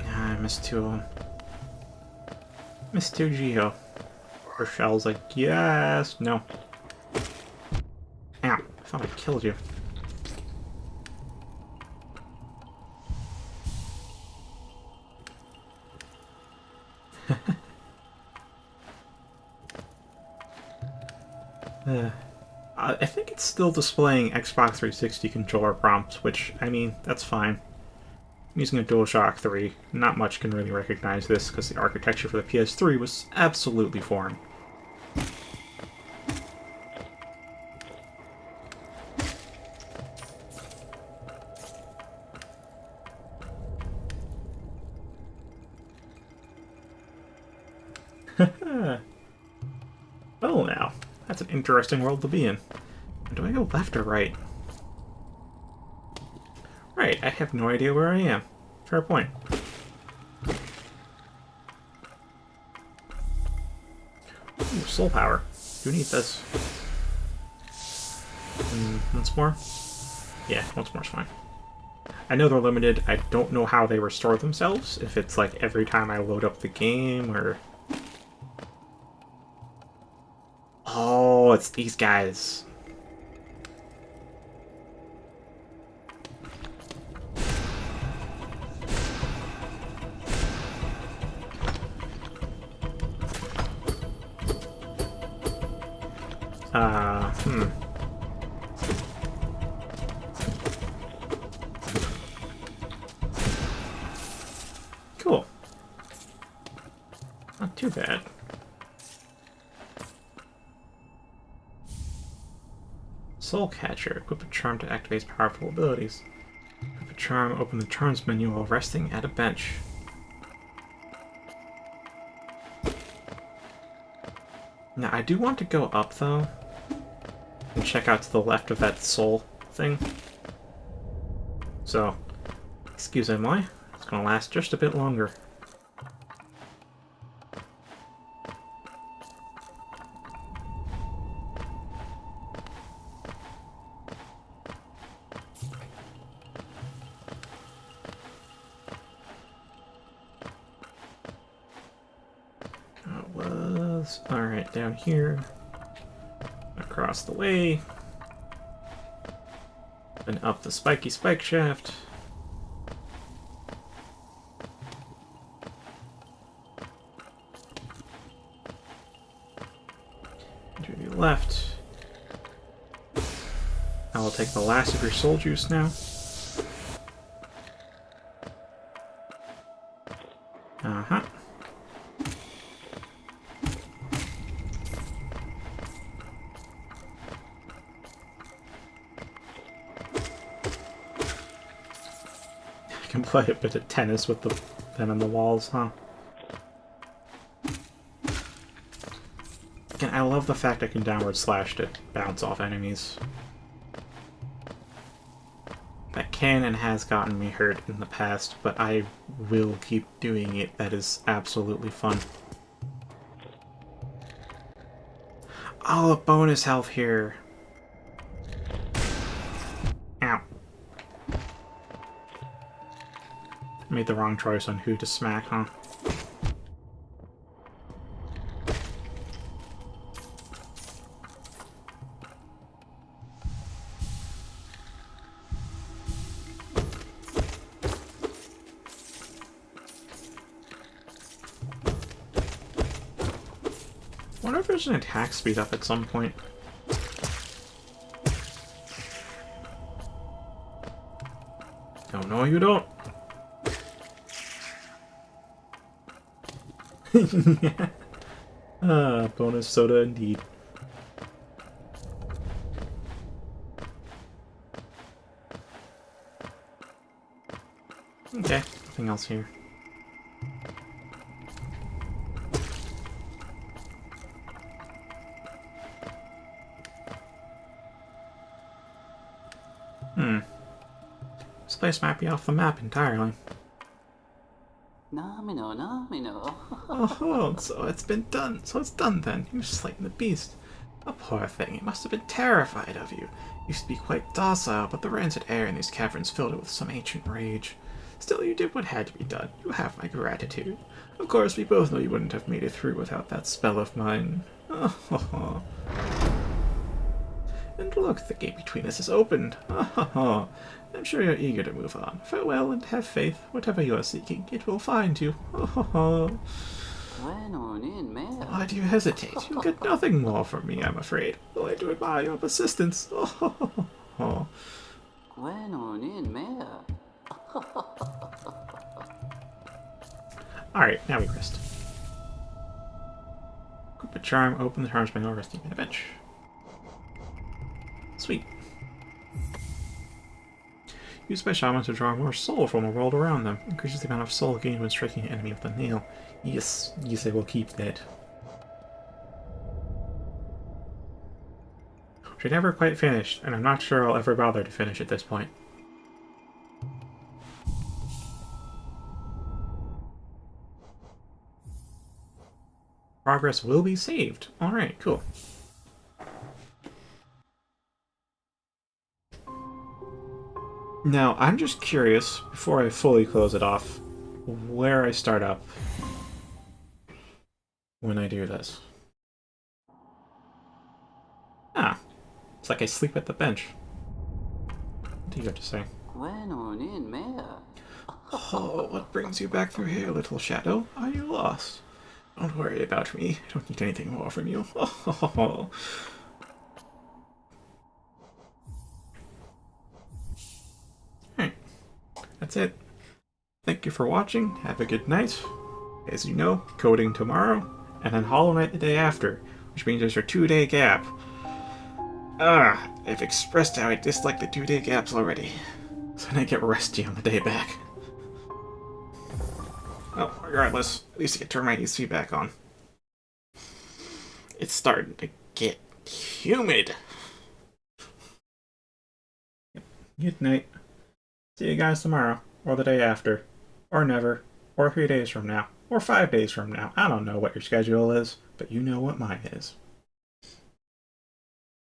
I missed two of them. Missed two Geo. Rochelle's like, yes, no. Ow, I thought I killed you. I think it's still displaying Xbox 360 controller prompts, which, I mean, that's fine. I'm using a DualShock 3. Not much can really recognize this, because the architecture for the PS3 was absolutely foreign. Well now, that's an interesting world to be in. Do I go left or right? Right, I have no idea where I am. Fair point. Ooh, soul power. Do need this. Once more? Yeah, once more's fine. I know they're limited. I don't know how they restore themselves. If it's like every time I load up the game or... Oh, it's these guys. Cool. Not too bad. Soul Catcher. Equip a charm to activate its powerful abilities. Equip a charm, open the charms menu while resting at a bench. Now, I do want to go up, though, and check out to the left of that soul thing. So, excuse me, it's going to last just a bit longer. Alright, down here. Across the way. And up the spiky spike shaft. To the left. I will take the last of your soul juice now. Play a bit of tennis with them on the walls, huh? Again, I love the fact I can downward slash to bounce off enemies. That can and has gotten me hurt in the past, but I will keep doing it. That is absolutely fun. Oh, a bonus health here. Ow. Made the wrong choice on who to smack, huh? I wonder if there's an attack speed up at some point. Oh, no, you don't. Bonus soda indeed. Okay, nothing else here. This place might be off the map entirely. Oh, so it's been done. So it's done then. You've slain the beast. A poor thing. It must have been terrified of you. Used to be quite docile, but the rancid air in these caverns filled it with some ancient rage. Still, you did what had to be done. You have my gratitude. Of course, we both know you wouldn't have made it through without that spell of mine. And look, the gate between us is opened. I'm sure you're eager to move on. Farewell and have faith. Whatever you are seeking, it will find you. Why do you hesitate? You'll get nothing more from me, I'm afraid. Though I do admire your persistence. Alright, now we rest. Group a charm, open the charms by resting on a bench. Sweet. Used by shamans to draw more soul from the world around them. Increases the amount of soul gained when striking an enemy with a nail. Yes, I will keep that. Which I never quite finished, and I'm not sure I'll ever bother to finish at this point. Progress will be saved. Alright, cool. Now, I'm just curious, before I fully close it off, where I start up when I do this. Ah, it's like I sleep at the bench. What do you have to say? Oh, what brings you back through here, little shadow? Are you lost? Don't worry about me. I don't need anything more from you. Alright. That's it. Thank you for watching. Have a good night. As you know, coding tomorrow, and then Hollow Knight the day after, which means there's a 2-day gap. I've expressed how I dislike the 2-day gaps already. So then I get rusty on the day back. Well, regardless, at least I can turn my AC back on. It's starting to get humid. Good night. See you guys tomorrow, or the day after, or never, or 3 days from now, or 5 days from now. I don't know what your schedule is, but you know what mine is.